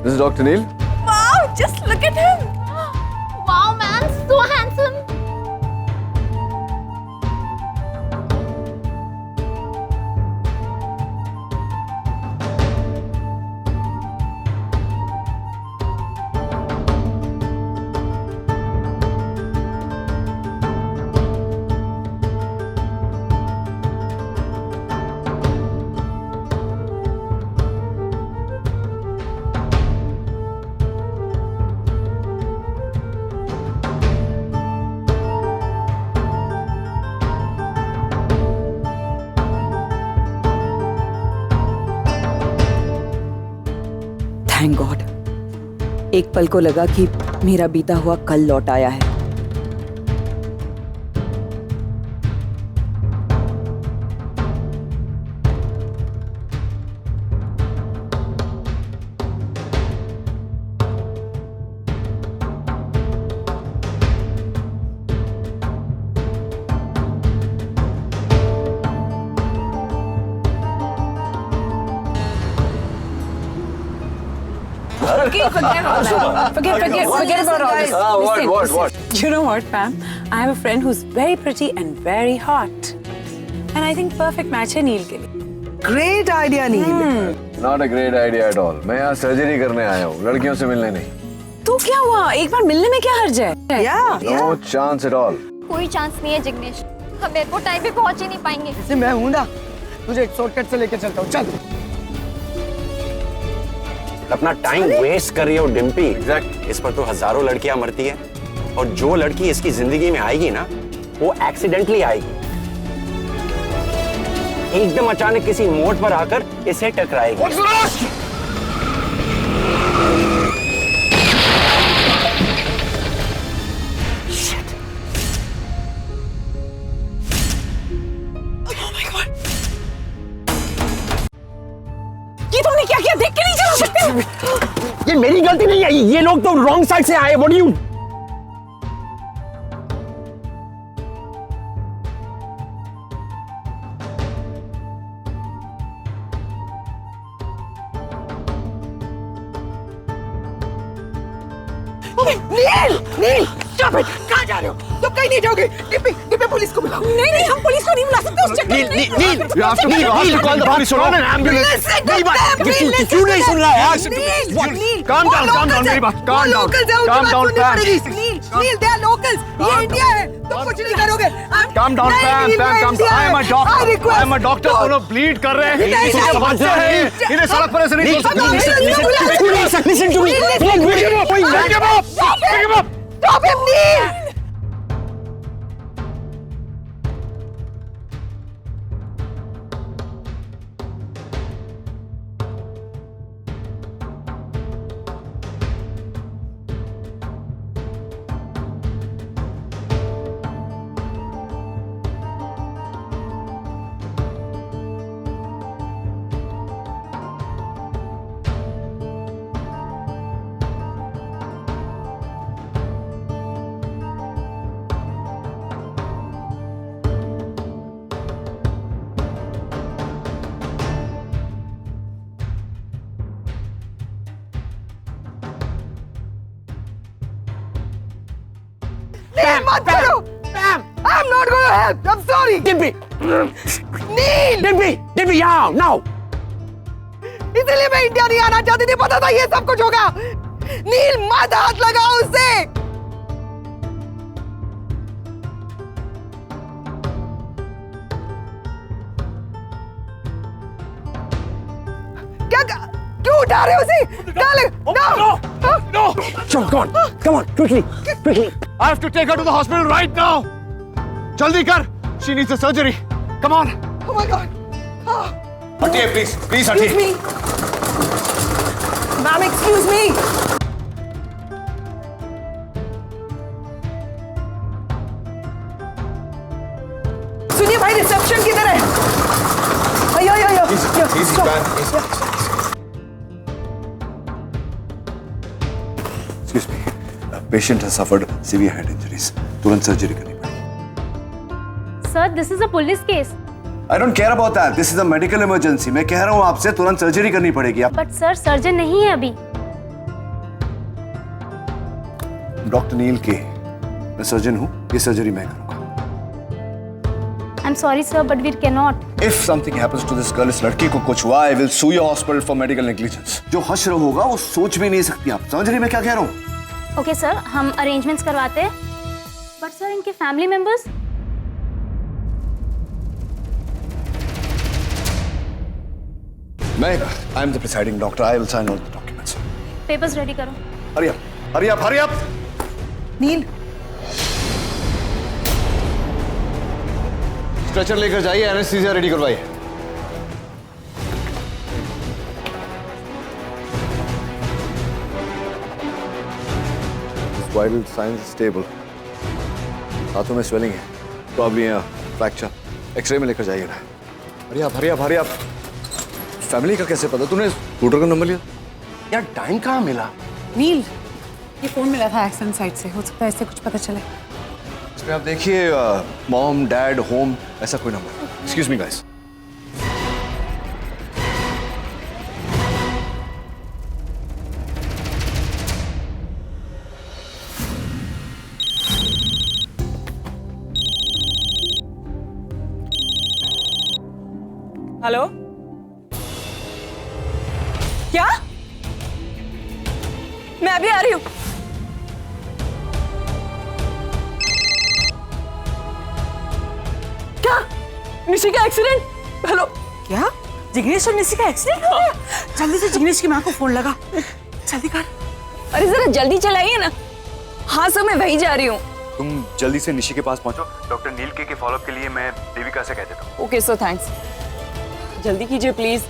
This is Dr. Neil. Wow, just look at him. Wow, man, so handsome. Thank God, एक पल को लगा कि मेरा बीता हुआ कल लौट आया है। Forget about all this. What? You know what, Pam? I have a friend who's very pretty and very hot. And I think perfect match है नील के लिए. Great idea, Neil. Not a great idea at all. मैं यहाँ surgery करने आया हूँ, लड़कियों से मिलने नहीं. तो क्या हुआ? एक बार मिलने में क्या हर्ज है? Yeah. No chance at all. कोई चांस नहीं है जिग्नेश, हम एयरपोर्ट टाइम पे पहुंच ही नहीं पाएंगे। जैसे मैं हूँ ना, तुझे एक शॉर्टकट से लेके चलता हूँ. चल. अपना टाइम वेस्ट कर रही हो डिम्पी। Exactly. इस पर तो हजारों लड़कियां मरती है और जो लड़की इसकी जिंदगी में आएगी ना वो एक्सीडेंटली आएगी, एकदम अचानक किसी मोड़ पर आकर इसे टकराएगी। ये तुमने क्या किया? देख के नहीं चला सकते? ये मेरी गलती नहीं है, ये लोग तो रॉन्ग साइड से आए। What do you? Neel, stop it. कहाँ जा रहे हो? तुम कहीं नहीं जाओगे. डिम्पी पुलिस को बुलाओ. नहीं, हम पुलिस को नहीं बुला सकते उस चक्कर में। You have to call the police. Call an ambulance. क्यों नहीं सुन रहा है यार? Calm down मेरी बात. Calm down, Pam. Neil, they are locals. ये इंडिया है. तुम कुछ नहीं करोगे. Calm down, Pam. Calm down. I am a doctor. दोनों bleed कर रहे हैं. समझते हैं. इन्हें सड़क पर ऐसे नहीं छोड़ सकते. Listen to me. Pick him up. Stop him, Neil. Pam! I'm not going to help. I'm sorry. Dimpy! Neil! Dimpy, yeah, now! इसलिए मैं इंडिया नहीं आना चाहती थी. पता था ये सब कुछ होगा. नील, मत हाथ लगाओ उससे. क्यों उठा रहे हो उसे? No! Come on, quickly! I have to take her to the hospital right now. जल्दी कर. She needs a surgery. Come on. Oh my God. हटिए please हटिए. Excuse me. Ma'am, excuse me. सुनिए भाई, रिसेप्शन किधर है? आयो. Easy, man. Easy. Excuse me. Patient has suffered severe head injuries. तुरंत सर्जरी करनी पड़ेगी. Sir, this is a police case. I don't care about that. This is a medical emergency. मैं कह रहा हूँ आपसे तुरंत सर्जरी करनी पड़ेगी. But sir, सर्जन नहीं है अभी. डॉक्टर नील के, मैं सर्जन हूँ, ये सर्जरी मैं करूँगा। I'm sorry sir, but we cannot. If something happens to this girl, इस लड़की को कुछ हुआ, I will sue your hospital for medical negligence. जो हश्र होगा वो सोच भी नहीं सकती आप, समझ रही मैं क्या कह रहा हूँ? Okay sir, हम arrangements करवाते हैं। But sir, इनके family members? I am the presiding doctor. I will sign all the documents. Papers ready करो। Hurry up! Hurry up! Hurry up! नील, स्ट्रेचर लेकर जाइए, एनेस्थीसिया रेडी करवाइए। वाइटल साइंस स्टेबल, हाथों में स्वेलिंग है, प्रॉब्लम है fracture, x ray में लेकर जाइए ना। हरी आप, हरी आप, हरी आप। फैमिली का कैसे पता? तूने स्कूटर का नंबर लिया? यार टाइम कहाँ मिला? नील, ये फोन मिला था एक्सीडेंट साइट से, हो सकता है इससे कुछ पता चले। इसमें आप देखिए मॉम, डैड, होम, ऐसा कोई number. Excuse me guys. Hello, क्या? मैं अभी आ रही हूँ। क्या? निशी का एक्सीडेंट? हेलो, क्या? जिग्नेश और निशी का एक्सीडेंट हो गया? जल्दी से जिग्नेश की माँ को फोन लगा, जल्दी कर। अरे जरा जल्दी चलाइए ना। हाँ सर, मैं वहीं जा रही हूँ। तुम जल्दी से निशी के पास पहुंचो, डॉक्टर नील के फॉलोअप के लिए मैं देविका से कह देता हूँ। Okay sir, thanks. जल्दी कीजिए प्लीज।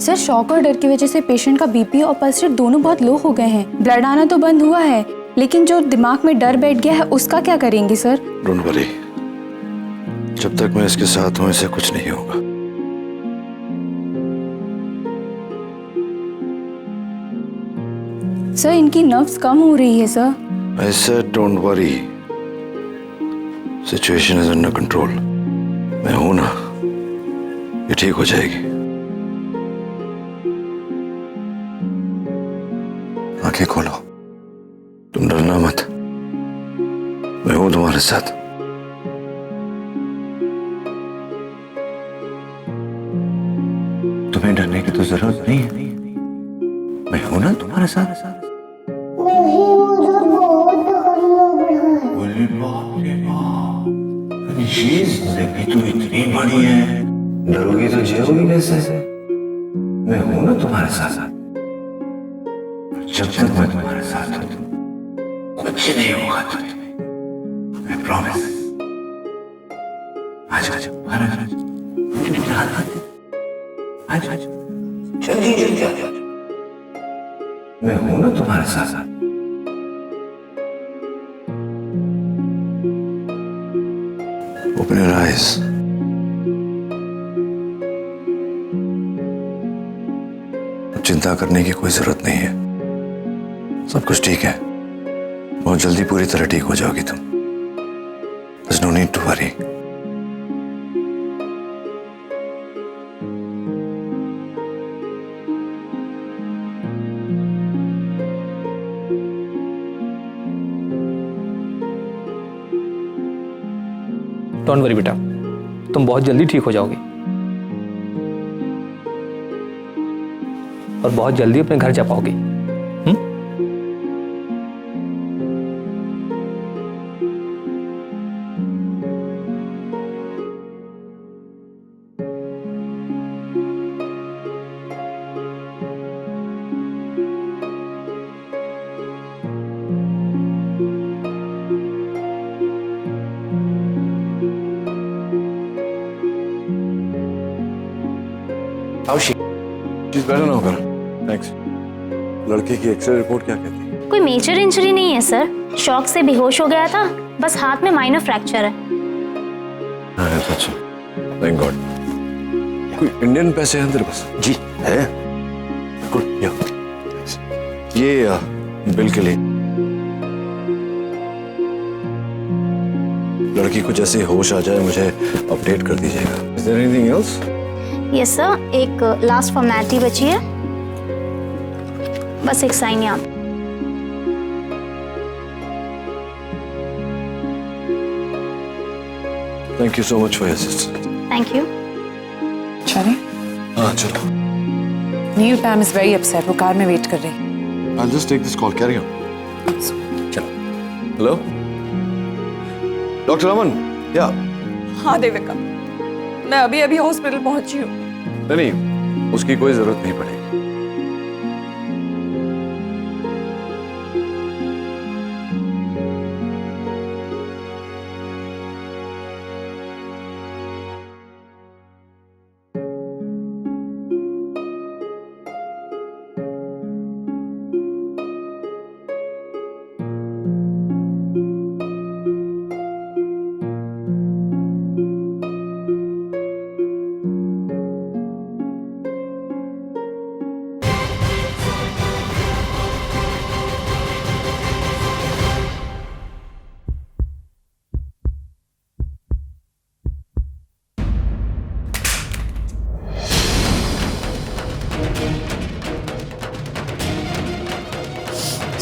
सर, शॉक और डर की वजह से पेशेंट का बीपी और पल्स रेट दोनों बहुत लो हो गए हैं। ब्लड आना तो बंद हुआ है, लेकिन जो दिमाग में डर बैठ गया है उसका क्या करेंगे सर? डोंट वरी, जब तक मैं इसके साथ हूं इसे कुछ नहीं होगा। सर, इनकी नर्व्स कम हो रही है sir. I said don't worry, situation is under control. मैं हूं ना, ये ठीक हो जाएगी। आंखें खोलो, तुम डरना मत, मैं हूं तुम्हारे साथ। तुम्हें डरने की तो जरूरत नहीं है, मैं हूं ना तुम्हारे साथ। जिंदगी तो इतनी बड़ी है, डरोगी तो जियोगी कैसे? मैं हूं ना तुम्हारे साथ। जब तक मैं तुम्हारे साथ हूं कुछ नहीं होगा तुम्हें, मैं प्रॉमिस। आज आज आज आज जल्दी जल्दी आज मैं हूं ना तुम्हारे साथ। Open your eyes. अब चिंता करने की कोई जरूरत नहीं है, सब कुछ ठीक है। बहुत जल्दी पूरी तरह ठीक हो जाओगी तुम। There's no need to worry. Don't worry बेटा, तुम बहुत जल्दी ठीक हो जाओगे और बहुत जल्दी अपने घर जा पाओगे। How's she? She's better now, Karan. Thanks. लड़की की एक्सरे रिपोर्ट क्या कहती है? कोई मेजर इंजरी नहीं है सर, शॉक से बेहोश हो गया था, बस हाथ में माइनर फ्रैक्चर है। हाँ, अच्छा। Thank God. कोई इंडियन पैसे हैं तेरे पास? जी है। Good. Yeah. ये बिल के लिए। लड़की को जैसे होश आ जाए मुझे अपडेट कर दीजिएगा। Is there anything else? Yes sir, एक लास्ट फॉर्मेलिटी बची है, बस एक साइन यहाँ। Thank you so much for your assistance. Thank you. चले? हाँ चलो। नील पैम इज वेरी अपसेट, वो कार में वेट कर रही। I'll just take this call. Carry on. चलो। Hello? Dr. Aman? Yeah. हाँ देविका, मैं अभी अभी हॉस्पिटल पहुंची हूँ। नहीं, उसकी कोई जरूरत नहीं पड़ेगी।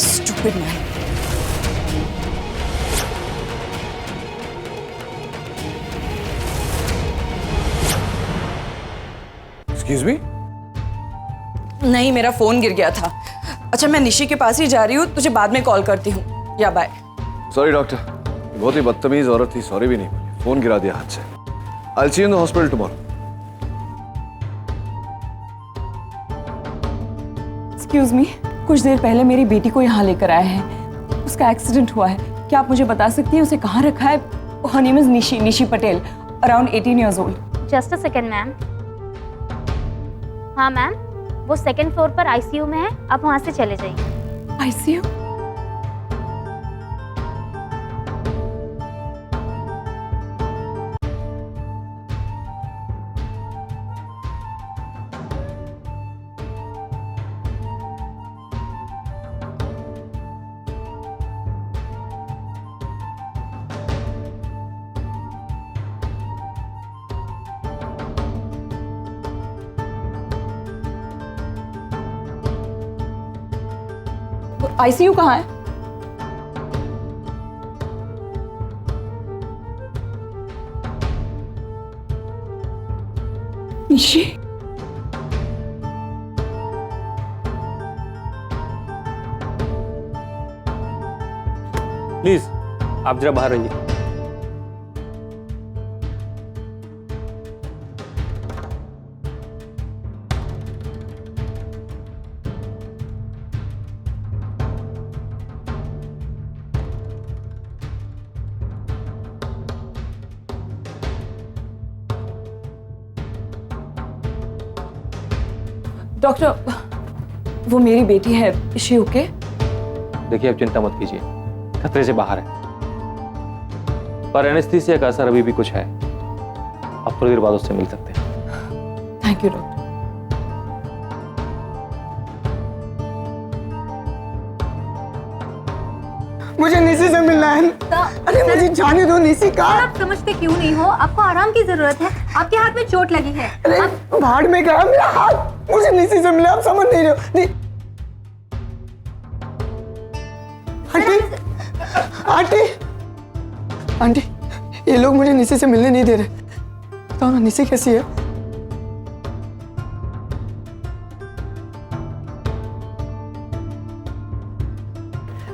Stupid man. Excuse me? नहीं, मेरा फोन गिर गया था। अच्छा, मैं निशी के पास ही जा रही हूँ, तुझे बाद में कॉल करती हूँ। या बाय। Sorry डॉक्टर, बहुत ही बदतमीज औरत थी, सॉरी भी नहीं बोली, फोन गिरा दिया हाथ से। I'll see you in the hospital tomorrow. Excuse me, कुछ देर पहले मेरी बेटी को यहाँ लेकर आए हैं, उसका एक्सीडेंट हुआ है, क्या आप मुझे बता सकती हैं उसे कहाँ रखा है? Her name is Nishi Patel, around 18 years old. Just a second ma'am. हाँ मैम, वो सेकंड फ्लोर पर आईसीयू में है, आप वहाँ से चले जाइए। ICU? ICU कहाँ है? निशी? प्लीज आप जरा बाहर रहिए। डॉक्टर, वो मेरी बेटी है, इज शी ओके? देखिए, आप चिंता मत कीजिए, खतरे से बाहर है, पर एनेस्थीसिया का असर अभी भी कुछ है, आप थोड़ी देर बाद उससे मिल सकते हैं। Thank you doctor. मुझे निशी से मिलना है। अरे मुझे जाने दो, निशी का। आप समझते क्यों नहीं हो? आपको आराम की जरूरत है, आपके हाथ में चोट लगी है। अरे भाड़ में गया मेरा हाथ, मुझे निशी से मिला, आप समझ नहीं रहे हो। आंटी, आंटी, आंटी, ये लोग मुझे निशी से मिलने नहीं दे रहे। बताओ ना, निशी कैसी है?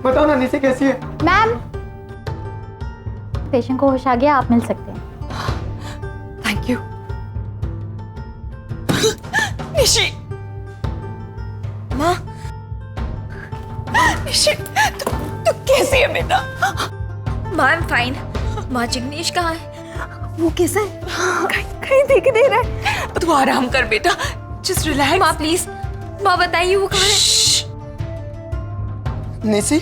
बताओ ना, निशी कैसी है? मैम, पेशेंट को होश आ गया, आप मिल सकते हैं। Thank you. निशी, माँ, निशी, तू कैसी है बेटा? माँ, आई एम फाइन। माँ, जिग्नेश कहाँ है? वो कैसा है? कहीं दिख नहीं रहा है। तू आराम कर बेटा, जस्ट रिलैक्स। माँ प्लीज, माँ बताइए वो कहाँ है? निशी,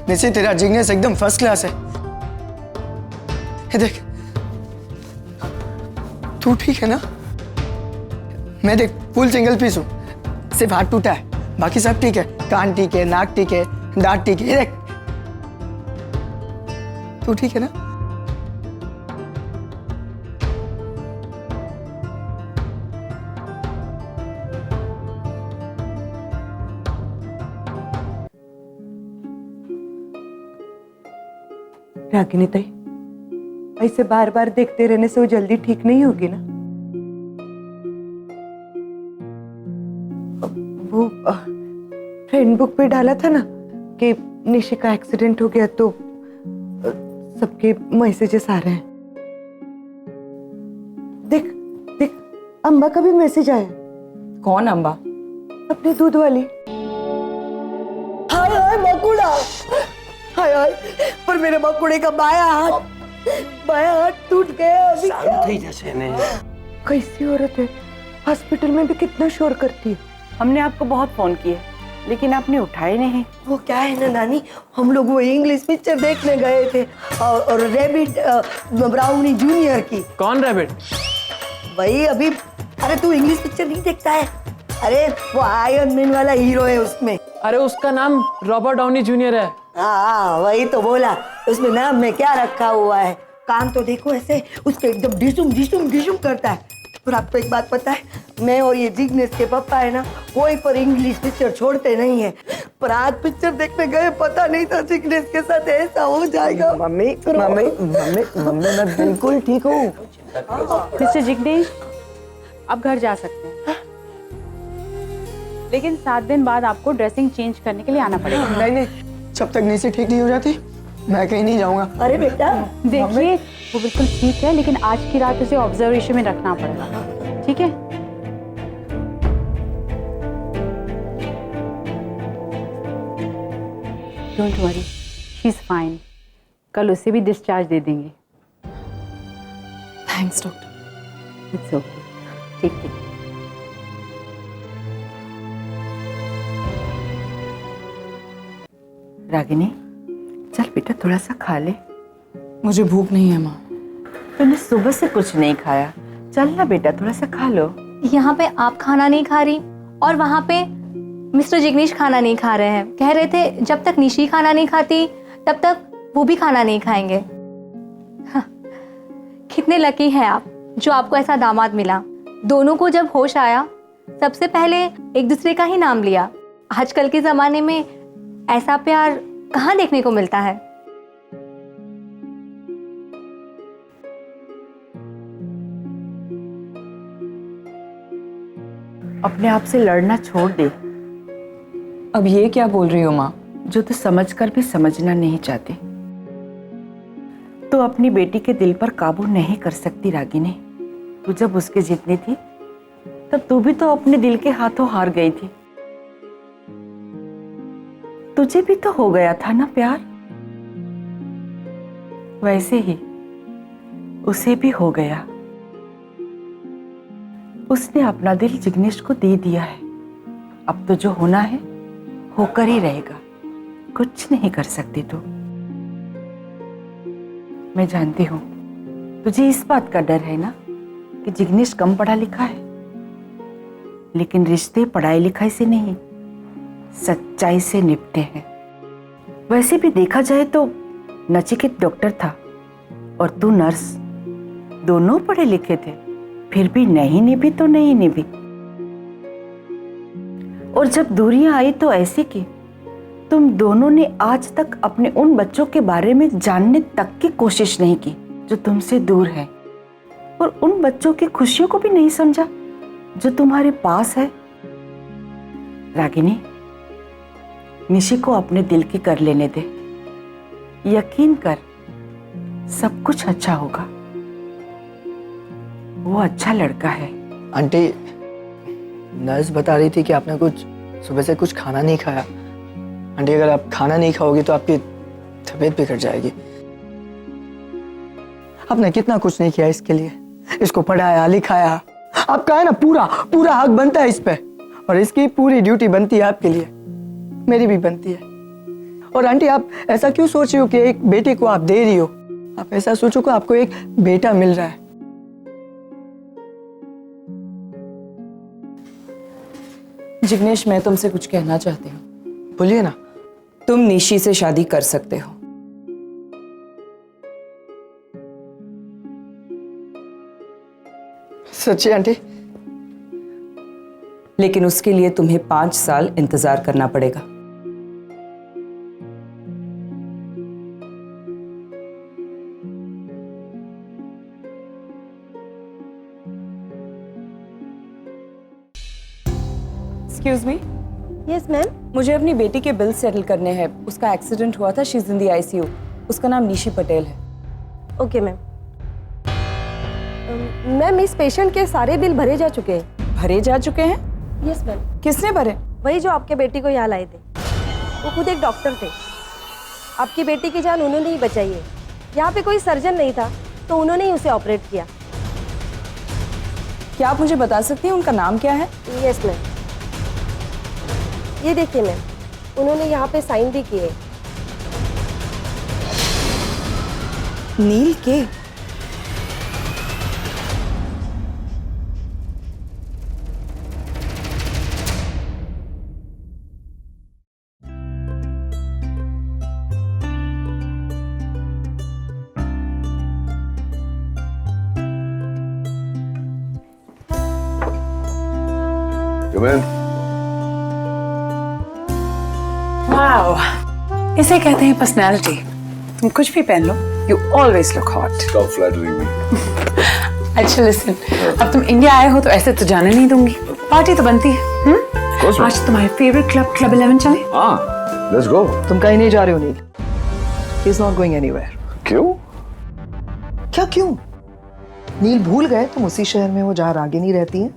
निशी तेरा जिग्नेस एकदम फर्स्ट क्लास है। ये देख, तू ठीक है ना? मैं देख फुल सिंगल पीस हूँ, सिर्फ हाथ टूटा है, बाकी सब ठीक है। कान ठीक है, नाक ठीक है, दांत ठीक है। ये देख, तू ठीक है ना? रागिनी ताई, ऐसे बार बार देखते रहने से वो जल्दी ठीक नहीं होगी ना। वो फ्रेंड बुक पे डाला था ना कि निशि का एक्सीडेंट हो गया, तो सबके मैसेजेस आ रहे हैं। देख देख, अम्बा का भी मैसेज आया। कौन अम्बा? अपनी दूध वाली। हाय हाय मकुड़ा, हाय हाय, पर मेरे मकुड़े का बाया हाथ टूट गया। अभी कैसी औरत है, हॉस्पिटल में भी कितना शोर करती है। हमने आपको बहुत फोन किए लेकिन आपने उठाए नहीं। वो क्या है ना नानी, हम लोग वो इंग्लिश पिक्चर देखने गए थे और रैबिट ब्राउनी जूनियर की। कौन रैबिट? वही अभी। अरे तू इंग्लिश पिक्चर नहीं देखता है? अरे वो आयरन मैन वाला हीरो है उसमें। अरे उसका नाम रॉबर्ट डाउनी जूनियर है। हाँ वही तो बोला, उसमें नाम में क्या रखा हुआ है। काम तो देखो ऐसे उसके एकदम डिशुम डिशुम डिशुम करता है। और आपको एक बात पता है, मैं और ये जिग्नेश के पापा है ना, कोई पर इंग्लिश पिक्चर छोड़ते नहीं है। पर आज पिक्चर देखने गए, पता नहीं था जिग्नेश के साथ ऐसा हो जाएगा। मम्मी मम्मी मम्मी मम्मी, मैं बिल्कुल ठीक हूँ। मिस्टर जिग्नेश, आप घर जा सकते हैं, लेकिन 7 दिन बाद आपको ड्रेसिंग चेंज करने के लिए आना पड़ेगा। नहीं नहीं, जब तक निशी ठीक नहीं हो जाती मैं कहीं नहीं जाऊंगा। अरे बेटा देखिए, वो बिल्कुल ठीक है, लेकिन आज की रात उसे ऑब्जर्वेशन में रखना पड़ेगा, ठीक है? Don't worry, she is fine. कल उसे भी डिस्चार्ज दे देंगे। Thanks doctor. इट्स ओके, ठीक है। रागिनी, चल बेटा थोड़ा सा खा ले। मुझे भूख नहीं है माँ। तूने सुबह से कुछ नहीं खाया, चल ना बेटा थोड़ा सा खा लो। यहाँ पे आप खाना नहीं खा रही और वहाँ पे मिस्टर जिग्नेश खाना नहीं खा रहे हैं। कह रहे थे जब तक निशी खाना नहीं खाती तब तक वो भी खाना नहीं खाएंगे। हाँ, कितने लकी हैं आप जो आपको ऐसा दामाद मिला। दोनों को जब होश आया सबसे पहले एक दूसरे का ही नाम लिया। आजकल के जमाने में ऐसा प्यार कहाँ देखने को मिलता है। अपने आप से लड़ना छोड़ दे। अब ये क्या बोल रही हो माँ? जो तू समझ कर भी समझना नहीं चाहती। तो अपनी बेटी के दिल पर काबू नहीं कर सकती रागिनी। तू जब उसके जितनी थी तब तू भी तो अपने दिल के हाथों हार गई थी। तुझे भी तो हो गया था ना प्यार, वैसे ही उसे भी हो गया। उसने अपना दिल जिग्नेश को दे दिया है। अब तो जो होना है होकर ही रहेगा, कुछ नहीं कर सकती तू। मैं जानती हूँ तुझे इस बात का डर है ना कि जिग्नेश कम पढ़ा लिखा है, लेकिन रिश्ते पढ़ाई लिखाई से नहीं सच्चाई से निपटे हैं। वैसे भी देखा जाए तो नचिकेत डॉक्टर था और तू नर्स, दोनों पढ़े लिखे थे, फिर भी नहीं निभी तो नहीं निभी। और जब दूरियां आई तो ऐसे कि तुम दोनों ने आज तक अपने उन बच्चों के बारे में जानने तक की कोशिश नहीं की जो तुमसे दूर है, और उन बच्चों की खुशियों को भी नहीं समझा जो तुम्हारे पास है। रागिनी, निशी को अपने दिल की कर लेने दे। यकीन कर, सब कुछ अच्छा होगा। वो अच्छा लड़का है। आंटी, नर्स बता रही थी कि आपने कुछ सुबह से कुछ खाना नहीं खाया। आंटी, अगर आप खाना नहीं खाओगी तो आपकी तबीयत बिगड़ जाएगी। आपने कितना कुछ नहीं किया इसके लिए, इसको पढ़ाया लिखाया, आपका है ना पूरा पूरा हक बनता है इस पे, और इसकी पूरी ड्यूटी बनती है आपके लिए, मेरी भी बनती है। और आंटी आप ऐसा क्यों सोच रही हो कि एक बेटे को आप दे रही हो? आप ऐसा सोचो कि आपको एक बेटा मिल रहा है। जिग्नेश, मैं तुमसे कुछ कहना चाहती हूँ। बोलिए ना। तुम निशी से शादी कर सकते हो, सच्ची आंटी? लेकिन उसके लिए तुम्हें 5 साल इंतजार करना पड़ेगा। Excuse me. Yes ma'am. मुझे अपनी बेटी के बिल सेटल करने हैं। उसका एक्सीडेंट हुआ था, she is in the ICU. उसका नाम निशी पटेल है। Okay ma'am. मैम, इस पेशेंट के सारे बिल भरे जा चुके हैं। भरे जा चुके हैं? Yes ma'am. किसने भरे? वही जो आपके बेटी को यहाँ लाए थे। वो खुद एक डॉक्टर थे। आपकी बेटी की जान उन्होंने ही बचाई है। यहाँ पे कोई सर्जन नहीं था तो उन्होंने ही उसे ऑपरेट किया। क्या आप मुझे बता सकती हैं उनका नाम क्या है? यस मैम, ये देखिए मैम, उन्होंने यहाँ पे साइन भी किए। नील के? वाओ, इसे कहते हैं पर्सनैलिटी। तुम कुछ भी पहन लो, you always look hot. Stop flattering me. अच्छा लिसन, अब तुम इंडिया आए हो तो ऐसे तो जाने नहीं दूंगी। पार्टी तो बनती है। आज तुम्हारे फेवरेट क्लब, क्लब 11 चले? हाँ, let's go. तुम कहीं नहीं जा रहे हो नील। He is not going anywhere. क्यों? क्या क्यों? नील भूल गए तुम उसी शहर में वो जहाँ रागिनी रहती हैं?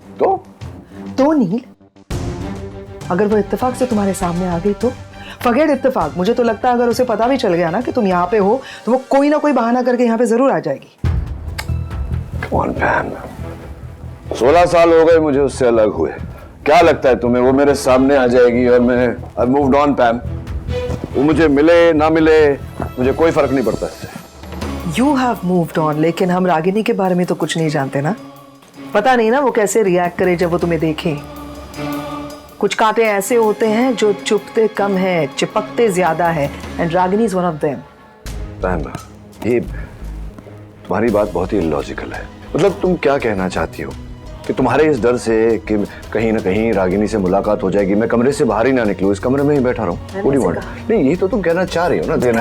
तो नील, अगर वो इत्तेफाक से तुम्हारे सामने आ गई तो? फॉरगेट इत्तेफाक, मुझे तो लगता है अगर उसे पता भी चल गया ना कि तुम यहाँ पे हो तो वो कोई ना कोई बहाना करके यहाँ पे जरूर आ जाएगी। Come on, Pam. 16 साल हो गए मुझे उससे अलग हुए। क्या लगता है तुम्हें वो मेरे सामने आ जाएगी और मैं I've moved on, Pam. वो मुझे मिले ना मिले मुझे कोई फर्क नहीं पड़ता इससे। You have moved on, लेकिन हम रागिनी के बारे में तो कुछ नहीं जानते ना। पता नहीं ना वो कैसे रिएक्ट करे जब वो तुम्हें देखे। कुछ कांटे ऐसे होते हैं जो चुपते कम है, चिपकते ज्यादा है, and Ragini is one of them. Pam, ये तुम्हारी बात बहुत ही इलॉजिकल है। मतलब तुम क्या कहना चाहती हो कि तुम्हारे इस डर से कि कहीं ना कहीं रागिनी से मुलाकात हो जाएगी मैं कमरे से बाहर ही ना निकलूं, इस कमरे में ही बैठा रहूं? What do you want? नहीं, यही तो तुम कहना चाह रही हो ना। देना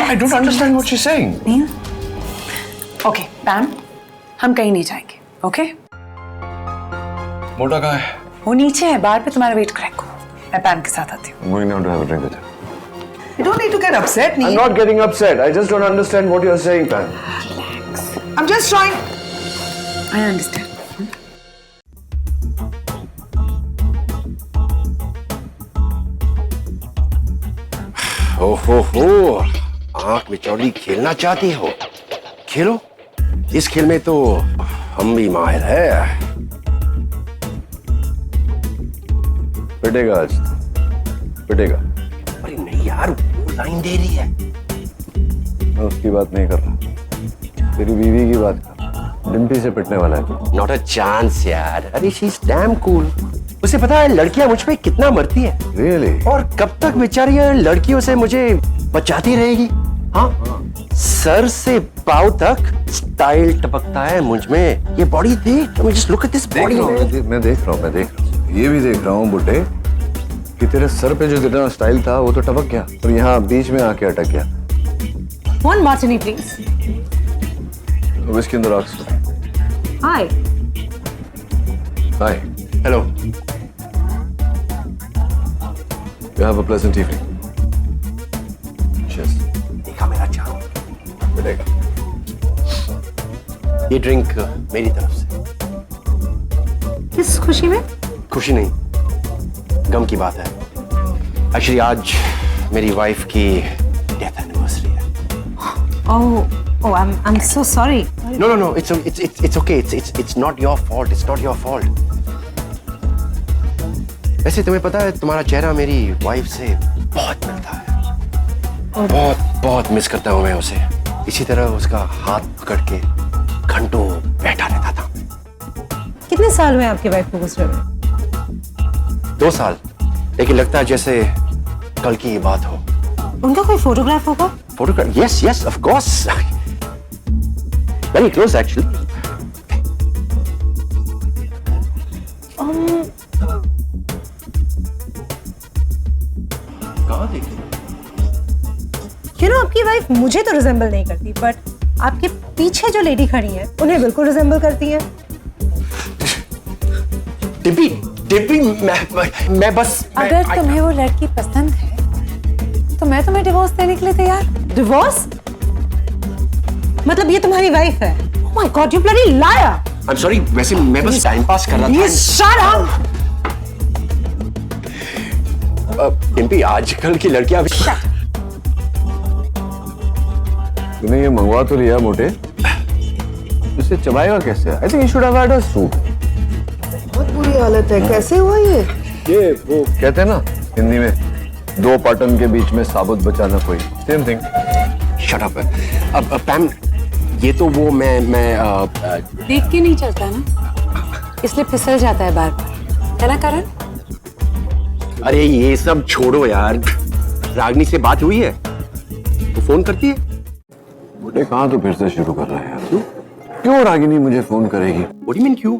I don't understand what you're saying. Okay Pam, हम कहीं नहीं जाएंगे। ओके? मोटा कहाँ है? वो नीचे है, बाहर पे तुम्हारा वेट करेगा। मैं पैम के साथ आती हूँ। I'm going down to have a drink with her. You don't need to get upset, Neil. I'm not getting upset. I just don't understand what you're saying, Pam. I'm just trying. I understand. ओहो, आंख में चौड़ी खेलना चाहती हो? खेलो, इस खेल में तो हम भी माहिर है। पिटेगा आज, पिटेगा। अरे नहीं यार, वो लाइन दे रही है। मैं उसकी बात नहीं कर रहा, तेरी बीवी की बात कर रहा। डिम्पी से पिटने वाला है। नॉट अ चांस यार। अरे शी इज डैम कूल। उसे पता है लड़कियां मुझ पे कितना मरती है। Really? और कब तक बेचारियां लड़कियों से मुझे बचाती रहेगी? हाँ, सर से पांव तक स्टाइल टपकता है मुझ में। ये बॉडी देख, just look at this body. मैं देख रहा हूँ। ये भी देख रहा हूँ बुड्ढे कि तेरे सर पे जो जितना स्टाइल था वो तो टपक गया और यहाँ बीच में आके अटक गया। One martini, please. Whisky in the rocks. Hi. Hi. Hello. You have a pleasant evening. Cheers. देखा मेरा चाव? मिलेगा। ये ड्रिंक मेरी तरफ से। किस खुशी में? खुशी नहीं, गम की बात है। एक्चुअली आज मेरी वाइफ की डेथ एनिवर्सरी है। ओह, Oh, I'm so sorry. No. It's okay. It's not your fault. It's not your fault. वैसे तुम्हें पता है तुम्हारा चेहरा मेरी वाइफ से बहुत मिलता है। बहुत मिस करता हूँ मैं उसे। इसी तरह उसका हाथ पकड़ के घंटों बैठा रहता था। कितने साल हुए आपकी वाइफ को गुजरे हुए? 2 साल, लेकिन लगता है जैसे कल की ये बात हो। उनका कोई फोटोग्राफ होगा? Photograph? Yes, of course. Very close actually. कहाँ देखी? You know, आपकी वाइफ मुझे तो रिजेंबल नहीं करती, बट आपके पीछे जो लेडी खड़ी है उन्हें बिल्कुल रिजेंबल करती है। डिम्पी, मैं बस अगर तुम्हें वो लड़की पसंद है तो मैं तुम्हें डिवोर्स देने के लिए तैयार। डिवोर्स? मतलब ये तुम्हारी वाइफ है? Oh my God, you bloody liar! I'm sorry, वैसे मैं बस टाइम पास कर रहा था। Please shut up! डिम्पी, आजकल की लड़कियां तूने ये मंगवा तो लिया मोटे, इसे चबाएगा कैसे? I think you should have had a soup. बहुत बुरी हालत है। कैसे हुआ ये वो कहते हैं ना हिंदी में, 2 पाटन के बीच में साबुत बचाना कोई, सेम थिंग। Shut up. अब पैम, ये तो वो मैं देख के नहीं चलता ना, इसलिए फिसल जाता है बार बार, है ना करण? अरे ये सब छोड़ो यार, रागनी से बात हुई है? तो फोन करती है? मोटे कहाँ तो फिर से शुरू कर रहा है यार? क्यों रागिनी मुझे फोन करेगी? What do you mean क्यों?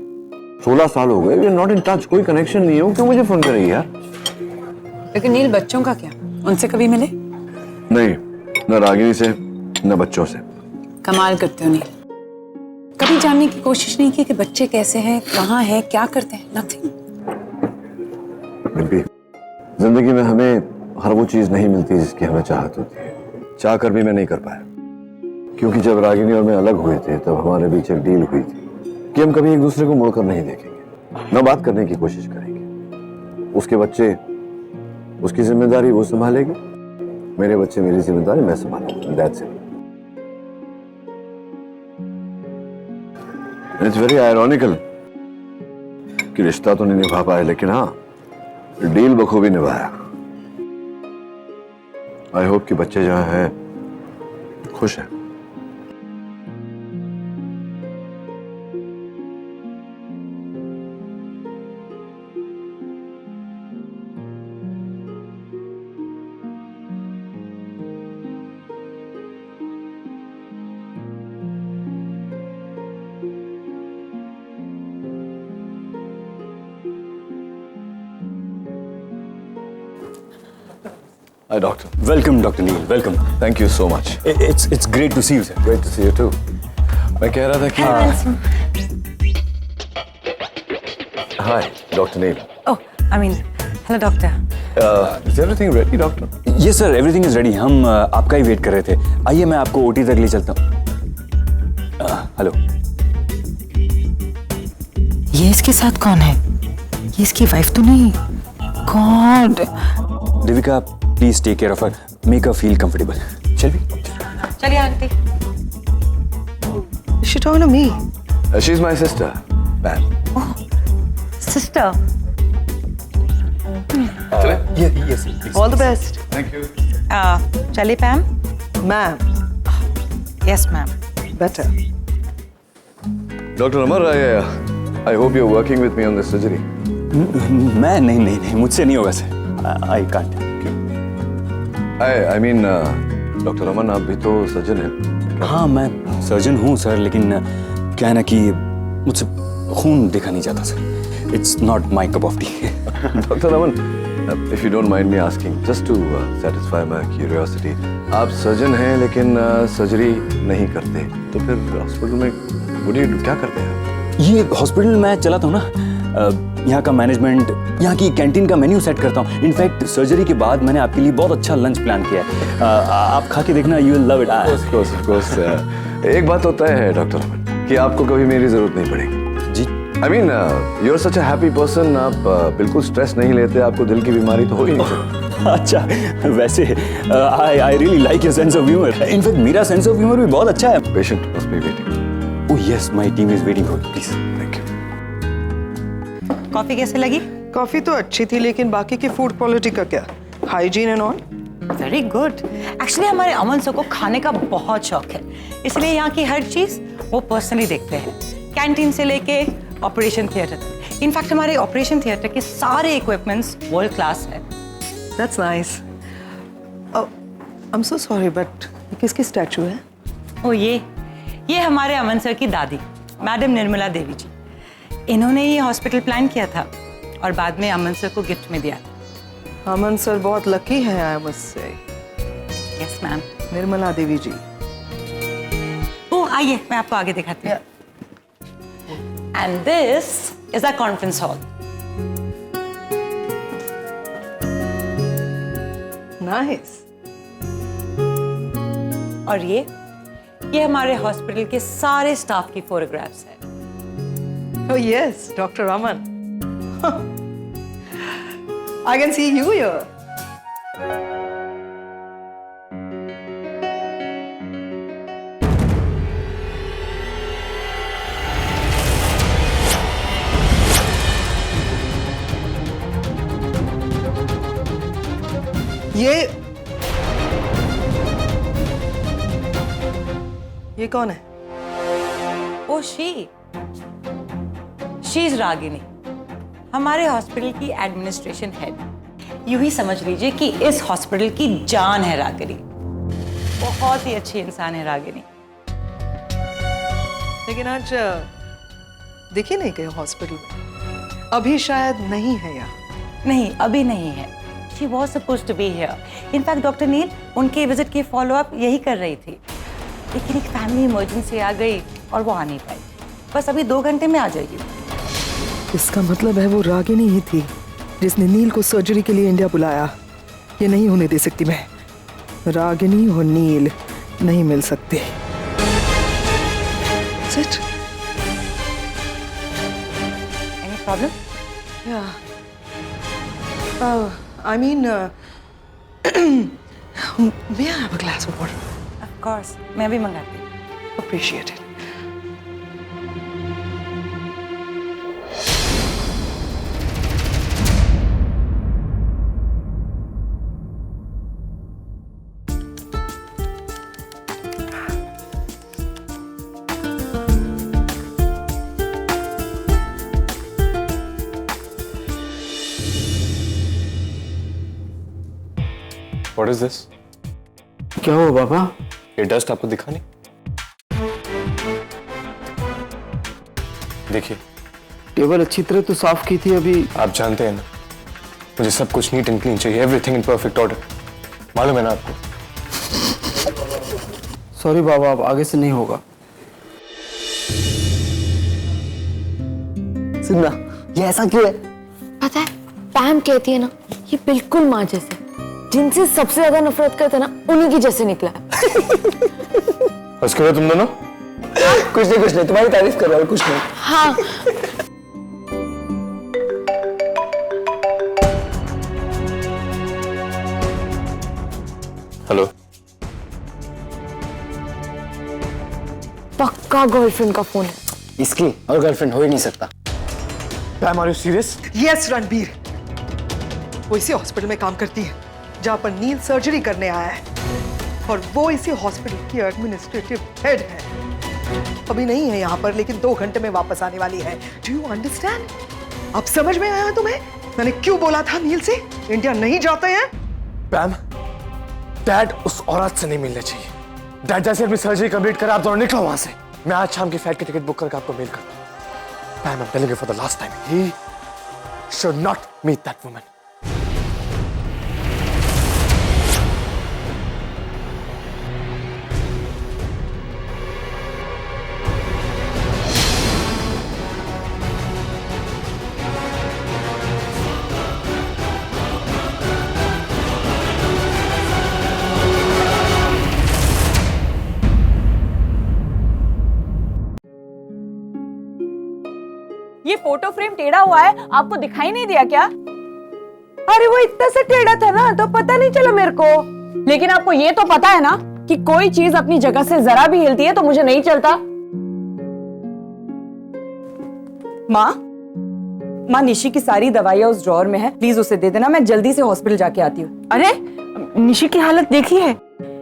16 साल हो गए, we are not in touch, कोई कनेक्शन नहीं है, वो क्यों मुझे फोन करेगी यार? लेकिन नील, बच्चों का क्या? उनसे कभी मिले? नहीं, न रागिनी से न बच्चों से। कमाल करते हो नील, कभी जानने की कोशिश नहीं की कि बच्चे कैसे हैं, कहाँ हैं, क्या करते हैं? नथिंग। डिम्पी, जिंदगी में हमें हर वो चीज नहीं मिलती जिसकी हमें चाहत होती है। चाह कर भी मैं नहीं कर पाया, क्योंकि जब रागिनी और मैं अलग हुए थे तब हमारे बीच एक डील हुई थी कि हम कभी एक दूसरे को मुड़कर नहीं देखेंगे, न बात करने की कोशिश करेंगे। उसके बच्चे उसकी जिम्मेदारी वो संभालेगी, मेरे बच्चे मेरी जिम्मेदारी मैं संभालूंगा। That's it. It's very ironical कि रिश्ता तो नहीं निभा पाए, लेकिन हाँ डील बखूबी निभाया। आई होप कि बच्चे जहां हैं खुश हैं। Hi, doctor. Welcome, Dr. Neil. Welcome. Thank you so much. It's great to see you, sir. Great to see you too. मैं कह रहा था कि Hi, Dr. Neil. Oh, I mean, hello, doctor. Is everything ready, doctor? Yes, sir. Everything is ready. हम आपका ही wait कर रहे थे। आइए, मैं आपको ओटी तक ले चलता हूँ। हेलो। ये इसके साथ कौन है? ये इसकी वाइफ तो नहीं? God. Devika, please take care of her, make her feel comfortable. चलिए aunty. Is she talking to me? She's my sister, Pam. Sister. Yes, please. All the best. Thank you. चलिए पैम। Ma'am. Yes, ma'am. Better. Dr. Amar, I hope you're working with me on this surgery. मैं नहीं, मुझसे नहीं होगा sir. I can't. I mean, doctor Aman, आप भी तो surgeon हैं। हाँ, मैं सर्जन हूँ सर, लेकिन क्या है ना कि मुझसे खून देखा नहीं जाता sir. It's not my cup of T. Doctor Aman, if you don't mind me asking, just to satisfy my curiosity, आप सर्जन हैं लेकिन सर्जरी नहीं करते, तो फिर हॉस्पिटल में क्या करते हैं? ये हॉस्पिटल मैं चलाता हूँ ना, यहाँ का मैनेजमेंट, यहाँ की कैंटीन का मेन्यू सेट करता हूँ। इनफैक्ट सर्जरी के बाद मैंने आपके लिए बहुत अच्छा लंच प्लान किया है, आप खा के देखना, you will love it. Of course. एक बात होता है डॉक्टर अमन कि आपको कभी मेरी जरूरत नहीं पड़ेगी जी। I mean, you are such a happy person, आप बिल्कुल स्ट्रेस नहीं लेते, आपको दिल की बीमारी तो हो ही नहीं सकती। अच्छा, वैसे I really like your sense of humour. In fact मेरा सेंस ऑफ ह्यूमर भी बहुत अच्छा है। Patient must be waiting. Oh yes, my team is waiting for you, please. Thank you. Coffee कैसे लगी? कॉफी तो अच्छी थी, लेकिन बाकी की फूड क्वालिटी का क्या? Hygiene and all? Very good. Actually हमारे अमन सर को खाने का बहुत शौक है, इसलिए यहाँ की हर चीज वो पर्सनली देखते हैं, कैंटीन से लेके ऑपरेशन थिएटर तक। इनफैक्ट हमारे ऑपरेशन थिएटर के सारे इक्विपमेंट्स वर्ल्ड क्लास है। That's nice. I am so sorry, but किसकी स्टैचू है? ओ ये हमारे अमन सर की दादी मैडम निर्मला देवी जी। इन्होंने ही हॉस्पिटल प्लान किया था और बाद में अमन सर को गिफ्ट में दिया था। अमन सर बहुत लकी है, I must say. Yes ma'am. Nirmala Devi ji. ओ आइए, मैं आपको आगे दिखाती हूँ। And this is a conference hall. Nice. और ये हमारे हॉस्पिटल के सारे स्टाफ की फोटोग्राफ्स हैं। Oh yes, Dr. Aman. I can see you here. ये कौन है? ओ शी इज रागिनी, हमारे हॉस्पिटल की एडमिनिस्ट्रेशन हेड। यूं ही समझ लीजिए कि इस हॉस्पिटल की जान है रागिनी। बहुत ही अच्छी इंसान है रागिनी। लेकिन आज देखिए नहीं गए हॉस्पिटल में, अभी शायद नहीं है यहाँ। नहीं, अभी नहीं है। She was supposed to be here. In fact doctor Neel उनके विजिट की फॉलोअप यही कर रही थी, लेकिन एक फैमिली इमरजेंसी आ गई और वो आ नहीं पाई। बस अभी 2 घंटे में आ जाएगी। इसका मतलब है वो रागिनी ही थी जिसने नील को सर्जरी के लिए इंडिया बुलाया। ये नहीं होने दे सकती मैं। रागिनी और नील नहीं मिल सकते। Sit. Any problem? Yeah. I mean, may I have a glass of water? Of course. मैं भी मंगाती हूँ। Appreciate it. What is this? क्या हुआ पापा? ये डस्ट आपको दिखा नहीं? देखिए, टेबल अच्छी तरह तो साफ की थी अभी। आप जानते हैं ना, मुझे सब कुछ नीट एंड क्लीन चाहिए, एवरीथिंग इन परफेक्ट ऑर्डर। मालूम है ना आपको? सॉरी बाबा, अब आगे से नहीं होगा। सुनना, ये ऐसा क्यों है? पता है, पैम कहती है ना, ये बिल्कुल माँ जैसे, जिनसे सबसे ज्यादा नफरत करते ना, उन्हीं की जैसे निकला है। बस करो तुम दोनों। कुछ नहीं, तुम्हारी तारीफ कर रहा हूँ, कुछ नहीं। हाँ। हेलो। पक्का गर्लफ्रेंड का फोन है। इसकी और गर्लफ्रेंड हो ही नहीं सकता। Pam, are you serious? Yes Ranbir, वो इसी हॉस्पिटल में काम करती है जहां पर नील सर्जरी करने आया है, और वो इसी हॉस्पिटल की एडमिनिस्ट्रेटिव हेड है। अभी नहीं है यहाँ पर, लेकिन 2 घंटे में वापस आने वाली है। Do you understand? अब समझ में आया तुम्हें मैंने क्यों बोला था नील से इंडिया नहीं जाते हैं? पैम, डैड उस औरत से नहीं मिलने चाहिए। डैड जैसे अपनी सर्जरी कंप्लीट करा, आप दोनों निकलो वहां से। मैं आज शाम की फ्लाइट की टिकट बुक करके आपको मेल करता हूँ। Pam, I am telling you for the last time, he should not meet that woman. ये फोटो फ्रेम टेढ़ा हुआ है, आपको दिखाई नहीं दिया क्या? अरे वो इतना से टेढ़ा था ना तो पता नहीं चला मेरे को। लेकिन आपको ये तो पता है ना कि कोई चीज अपनी जगह से जरा भी हिलती है तो मुझे नहीं चलता। माँ निशी की सारी दवाइयाँ उस ड्रॉअर में है, प्लीज उसे दे देना, मैं जल्दी से हॉस्पिटल जाके आती हूँ। अरे निशी की हालत देखी है,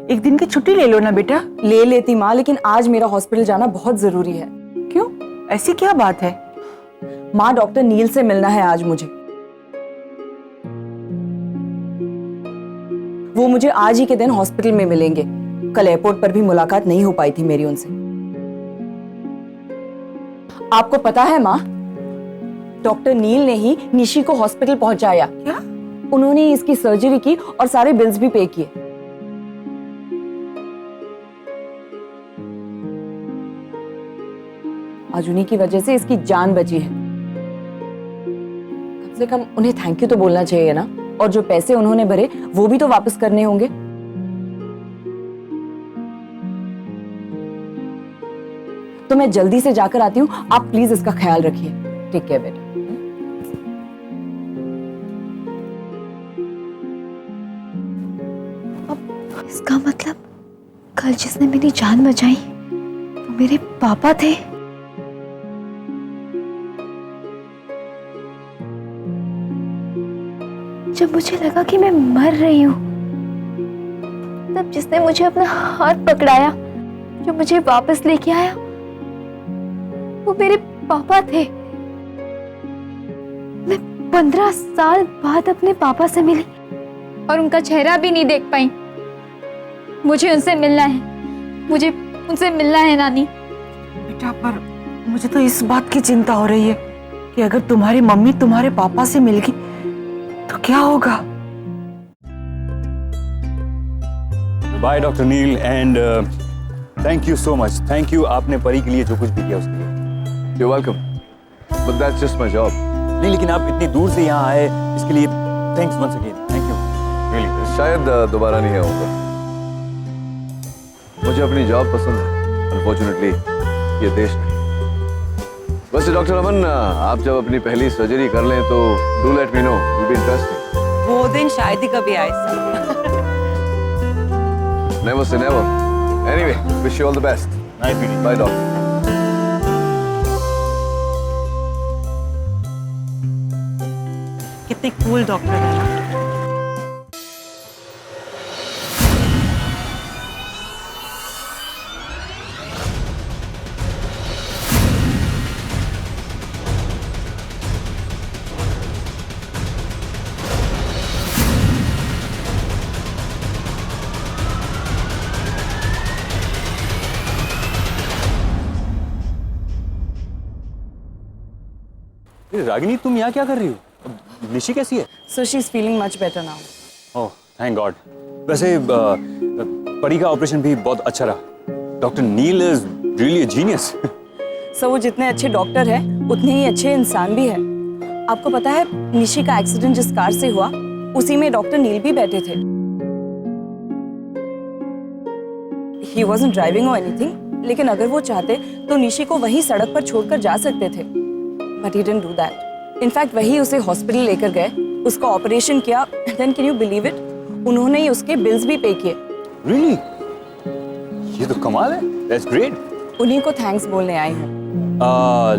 एक दिन की छुट्टी ले लो ना बेटा। ले लेती माँ, लेकिन आज मेरा हॉस्पिटल जाना बहुत जरूरी है। क्यों, ऐसी क्या बात है? माँ डॉक्टर नील से मिलना है आज मुझे। वो मुझे आज ही के दिन हॉस्पिटल में मिलेंगे। कल एयरपोर्ट पर भी मुलाकात नहीं हो पाई थी मेरी उनसे। आपको पता है माँ, डॉक्टर नील ने ही निशी को हॉस्पिटल पहुंचाया। क्या? उन्होंने इसकी सर्जरी की और सारे बिल्स भी पे किए। आज उन्हीं की वजह से इसकी जान बची है। कम से कम उन्हें थैंक यू तो बोलना चाहिए ना। और जो पैसे उन्होंने भरे वो भी तो वापस करने होंगे। तो मैं जल्दी से जाकर आती हूँ, आप प्लीज इसका ख्याल रखिए। टेक केयर बेटा। इसका मतलब कल जिसने मेरी जान बचाई वो मेरे पापा थे। जब मुझे लगा कि मैं मर रही हूं, तब जिसने मुझे अपना हाथ पकड़ाया, जो मुझे वापस लेके आया, वो मेरे पापा थे। मैं 15 साल बाद अपने पापा से मिली और उनका चेहरा भी नहीं देख पाई। मुझे उनसे मिलना है, मुझे उनसे मिलना है नानी। बेटा, पर मुझे तो इस बात की चिंता हो रही है कि अगर तुम्हारी मम्मी तुम्हारे पापा से मिल गई तो क्या होगा? Bye doctor Neel and thank you so much. Thank you, आपने परी के लिए जो कुछ भी किया उसके लिए। You're welcome. But that's just my job. नहीं, लेकिन आप इतनी दूर से यहाँ आए इसके लिए thanks once again. Thank you really. शायद दोबारा नहीं आऊंगा। मुझे अपनी जॉब पसंद है, अनफॉर्चुनेटली ये देश नहीं। वैसे डॉक्टर अमन, आप जब अपनी पहली सर्जरी कर लें तो do let me know, will be interesting. वो दिन शायद ही कभी आए sir. Never say never. Anyway, wish you all the best. Nice meeting. By doctor. कितने कूल डॉक्टर है ना। रागिनी, तुम यहाँ क्या कर रही हो? निशी कैसी है? So she's feeling much better now. Oh thank God. वैसे परी का ऑपरेशन भी बहुत अच्छा रहा। Doctor Neel is really a genius. So वो जितने अच्छे डॉक्टर हैं उतने ही अच्छे इंसान भी हैं। आपको पता है निशी का एक्सीडेंट जिस कार से हुआ उसी में डॉक्टर नील भी बैठे थे। He wasn't driving or anything, लेकिन अगर वो चाहते तो निशी को वहीं सड़क पर छोड़कर जा सकते थे। But he didn't do that. In fact वही उसे हॉस्पिटल लेकर गए, उसका ऑपरेशन किया। Then can you believe it? उन्होंने ही उसके बिल्स भी पे किए। Really? ये तो कमाल है। That's great. उन्हीं को थैंक्स बोलने आई हूँ।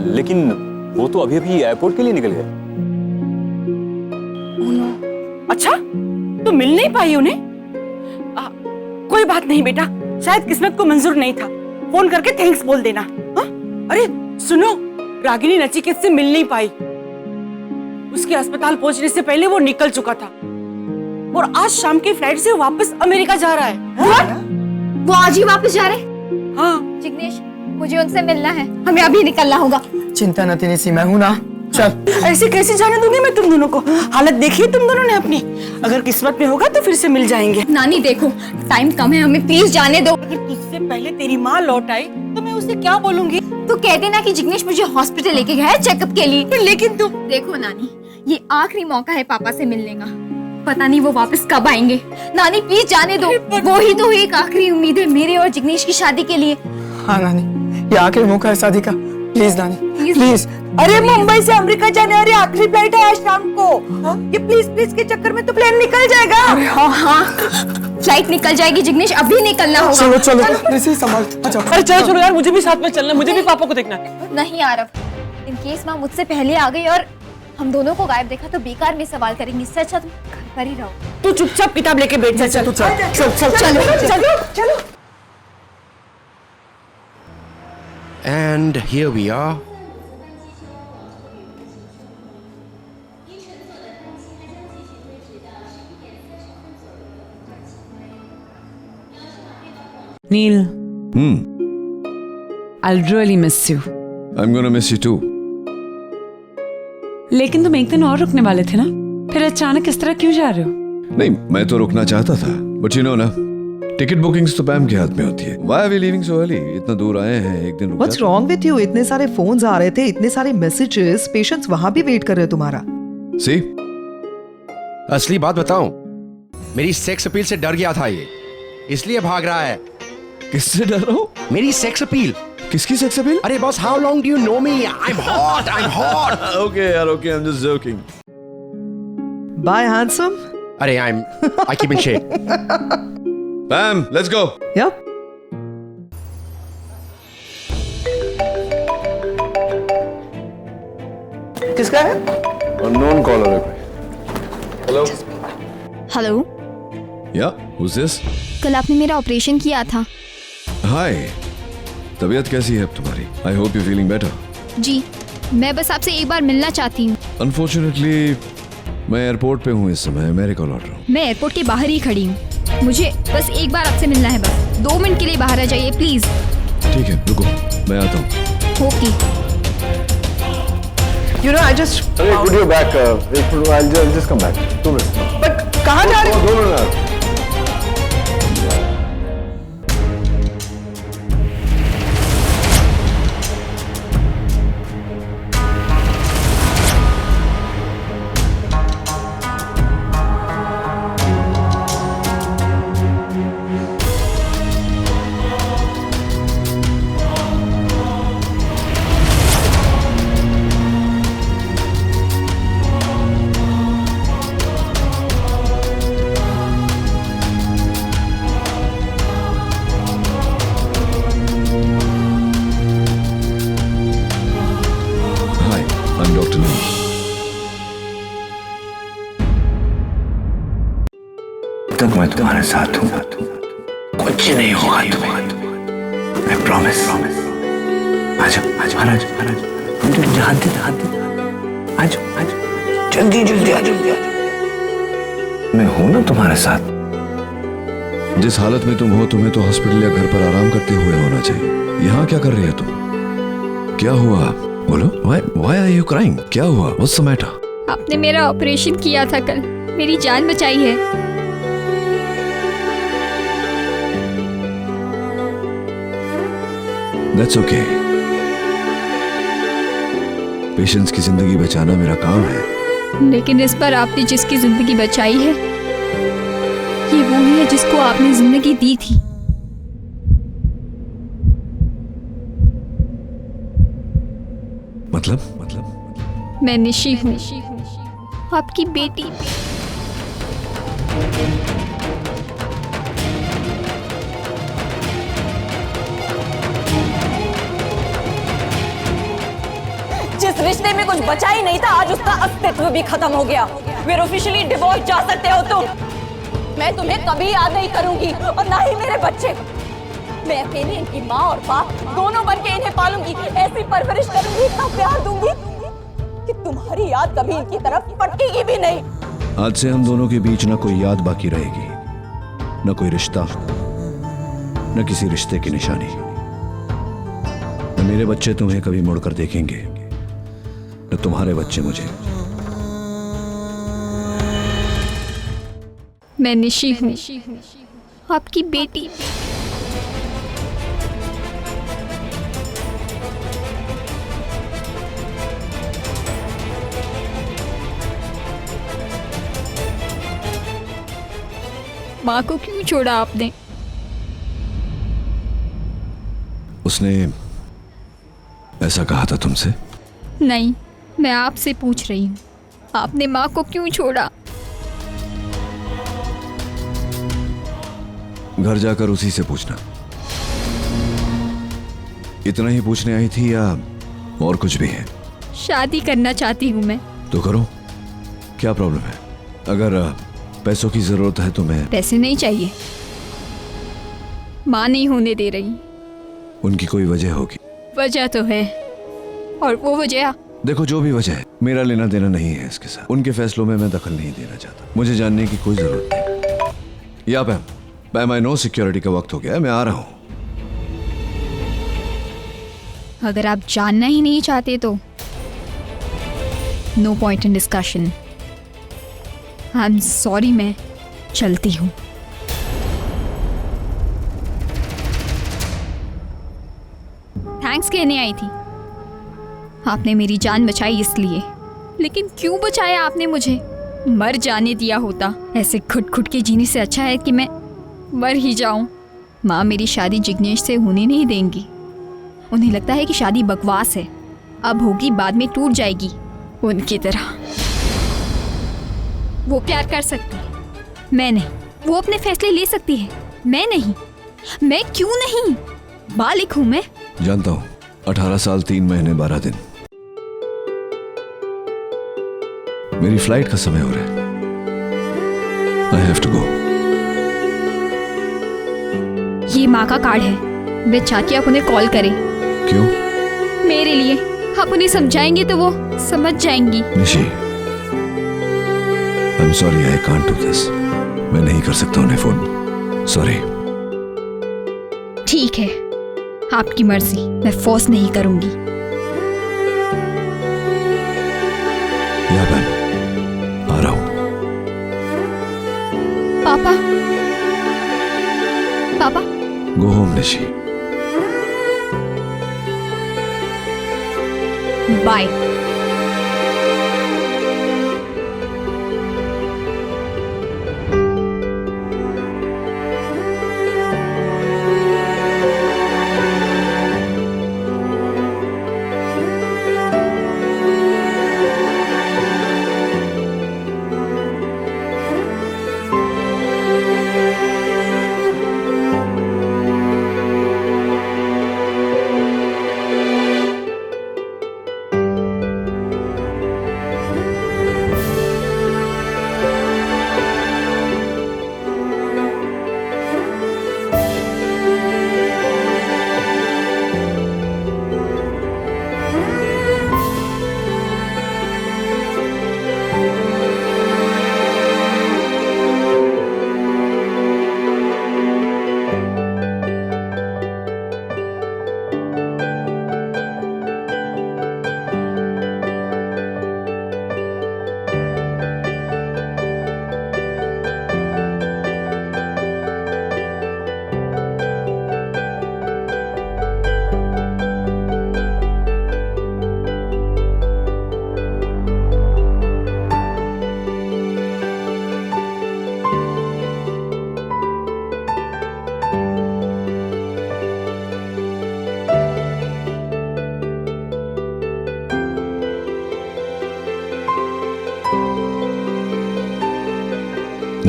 लेकिन वो तो अभी एयरपोर्ट के लिए निकल गए। अच्छा, तो मिल नहीं पाई उन्हें? कोई बात नहीं बेटा, शायद किस्मत को मंजूर नहीं था। फोन करके थैंक्स बोल देना। हा? अरे सुनो, रागिनी नचिकेत से मिल नहीं पाई। उसके अस्पताल पहुंचने से पहले वो निकल चुका था और आज शाम की फ्लाइट से वापस अमेरिका जा रहा है। वो आज ही वापस जा रहे? हाँ। जिग्नेश, मुझे उनसे मिलना है, हमें अभी निकलना होगा। चिंता न तेरी सी, मैं हूं ना। चल। ऐसे कैसे जाने दूंगी मैं तुम दोनों को? हालत देखी तुम दोनों ने अपनी। अगर किस्मत में होगा तो फिर से मिल जाएंगे। नानी देखो, टाइम कम है, हमें प्लीज जाने दो। अगर तुझसे पहले तेरी माँ लौट आई तो मैं उसे क्या बोलूंगी? तो कह देना कि जिग्नेश मुझे हॉस्पिटल लेके गया है चेकअप के लिए। लेकिन तुम देखो नानी, ये आखिरी मौका है पापा से मिलने का। पता नहीं वो वापस कब आएंगे। नानी प्लीज जाने दो, वो ही तो एक आखिरी उम्मीद है मेरे और जिग्नेश की शादी के लिए। हाँ नानी, ये आखिरी मौका है शादी का। प्लीज नानी, प्लीज प्लीज। अरे मुंबई से अमेरिका जाने वाली आखिरी फ्लाइट है आज शाम को। ये प्लीज प्लीज के चक्कर में तो प्लेन निकल जाएगा। अरे हाँ फ्लाइट निकल जाएगी जिग्नेश, अभी निकलना होगा। चलो चलो ऐसे संभाल। अच्छा अरे चलो चलो यार, मुझे भी साथ में चलना है, मुझे भी पापा को देखना है। नहीं आरव, इन केस माँ मुझसे पहले आ गई और हम दोनों को गायब देखा तो बेकार में सवाल करेंगे। इससे अच्छा तुम घर पर ही रहो। तू चुपचाप किताब लेके बैठ जा। चल चल चल चलो चलो। And here we are. Neil, I'll really miss you. I'm gonna miss you too. लेकिन तुम एक दिन और रुकने वाले थे ना, फिर अचानक इस तरह क्यों जा रहे हो? नहीं, मैं तो रुकना चाहता था, बट यू नो ना, टिकट बुकिंग्स तो पैम के हाथ में होती है। Why are we leaving so early? इतना दूर आए हैं, एक दिन रुक What's wrong with you? इतने सारे फोन्स आ रहे थे, इतने सारे मैसेजेस, पेशेंट्स वहां भी वेट कर रहे हैं तुम्हारा। See? असली बात बताऊं, मेरी सेक्स अपील से डर गया था ये, इसलिए भाग रहा है। किससे डर रहा हूँ? मेरी सेक्स अपील। किसकी सेक्स अपील? अरे boss, how long do you know me? I'm hot, I'm hot. Okay यार, okay, I'm just joking. Bye handsome. अरे I keep in shape. Pam, let's go. Yep. किसका है? Unknown caller है कोई। Hello. Hello, Yeah, who's this? कल आपने मेरा operation किया था। Hi. तबीयत कैसी है अब तुम्हारी? I hope you're feeling better. जी, मैं बस आपसे एक बार मिलना चाहती हूँ। Unfortunately, मैं एयरपोर्ट पे हूँ इस समय, मेरे कॉल ऑर्डर हूँ। मैं एयरपोर्ट के बाहर ही खड़ी हूँ, मुझे बस एक बार आपसे मिलना है। बस 2 मिनट के लिए बाहर आ जाइए प्लीज। ठीक है, रुको, मैं आता हूँ। Okay. You know, I just. अरे, could you back? एक minute, I'll just come back. 2 minutes. But कहाँ जा रहे हो? 2 मिनट। I'm Dr. Neil. तक मैं तुम्हारे साथ हूँ, कुछ नहीं होगा तुम्हें, मैं प्रॉमिस। आजा आजा महाराज महाराज, मुझे हाथ दे आजा आजा, जल्दी जल्दी आजा। मैं हूं ना तुम्हारे साथ। जिस हालत में तुम हो, तुम्हें तो हॉस्पिटल या घर पर आराम करते हुए होना चाहिए। यहाँ क्या कर रही है तुम? क्या हुआ? बोलो। Why are you crying? क्या हुआ? What's the matter? आपने मेरा ऑपरेशन किया था कल, मेरी जान बचाई है। That's okay. पेशेंट्स की जिंदगी बचाना मेरा काम है। लेकिन इस पर आपने जिसकी जिंदगी बचाई है, ये वो ही है जिसको आपने जिंदगी दी थी। मतलब मैं निशी हूँ, आपकी बेटी। जिस रिश्ते में कुछ बचा ही नहीं था, आज उसका अस्तित्व भी खत्म हो गया। We're officially divorced, जा सकते हो तुम। मैं तुम्हें कभी याद नहीं करूंगी और ना ही मेरे बच्चे। मैं अकेले इनकी माँ और बाप दोनों बन के इन्हें पालूंगी, ऐसी परवरिश करूंगी, इतना प्यार दूंगी कि तुम्हारी याद कभी इनकी तरफ फटकेगी भी नहीं। आज से हम दोनों के बीच न कोई याद बाकी रहेगी, न कोई रिश्ता, न किसी रिश्ते की निशानी। न मेरे बच्चे तुम्हें कभी मुड़कर देखेंगे, न तुम्हारे बच्चे मुझे। मैं निशी हूँ, आपकी बेटी। माँ को क्यों छोड़ा आपने? उसने ऐसा कहा था तुमसे? नहीं, मैं आपसे पूछ रही हूँ, आपने माँ को क्यों छोड़ा? घर जाकर उसी से पूछना। इतना ही पूछने आई थी या और कुछ भी है? शादी करना चाहती हूँ मैं। तो करो, क्या प्रॉब्लम है? अगर पैसों की जरूरत है तो मैं। पैसे नहीं चाहिए, माँ नहीं होने दे रही। उनकी कोई वजह होगी। वजह तो है, और वो वजह? देखो, जो भी वजह है, मेरा लेना देना नहीं है इसके साथ। उनके फैसलों में मैं दखल नहीं देना चाहता। मुझे जानने की कोई जरूरत नहीं। या पैम, आई नो सिक्योरिटी का वक्त हो गया है, मैं आ रहा हूँ। अगर आप जानना ही नहीं चाहते तो no point in discussion. I am sorry, मैं चलती हूँ। थैंक्स कहने आई थी। आपने मेरी जान बचाई इसलिए, लेकिन क्यों बचाया आपने मुझे? मर जाने दिया होता। ऐसे घुट घुट के जीने से अच्छा है कि मैं मर ही जाऊं। माँ मेरी शादी जिग्नेश से होने नहीं देंगी। उन्हें लगता है कि शादी बकवास है, अब होगी बाद में टूट जाएगी उनकी तरह। वो प्यार कर सकती है, मैं नहीं। वो अपने फैसले ले सकती है, मैं नहीं। मैं क्यों नहीं? बालिक हूं मैं। जानता हूँ, 18 साल 3 महीने 12 दिन। मेरी फ्लाइट का समय हो रहा है। I have to go. ये माँ का कार्ड है, मैं चाहती हूँ आप उन्हें कॉल करें। क्यों? मेरे लिए। आप उन्हें समझाएंगे तो वो समझ जाएंगी। निशी, आई am sorry, I can't do this. मैं नहीं कर सकता उन्हें फोन। सॉरी। ठीक है, आपकी मर्जी, मैं फोर्स नहीं करूंगी। या मैम, आ रहा हूं। पापा, पापा। Go home Nishi. बाय।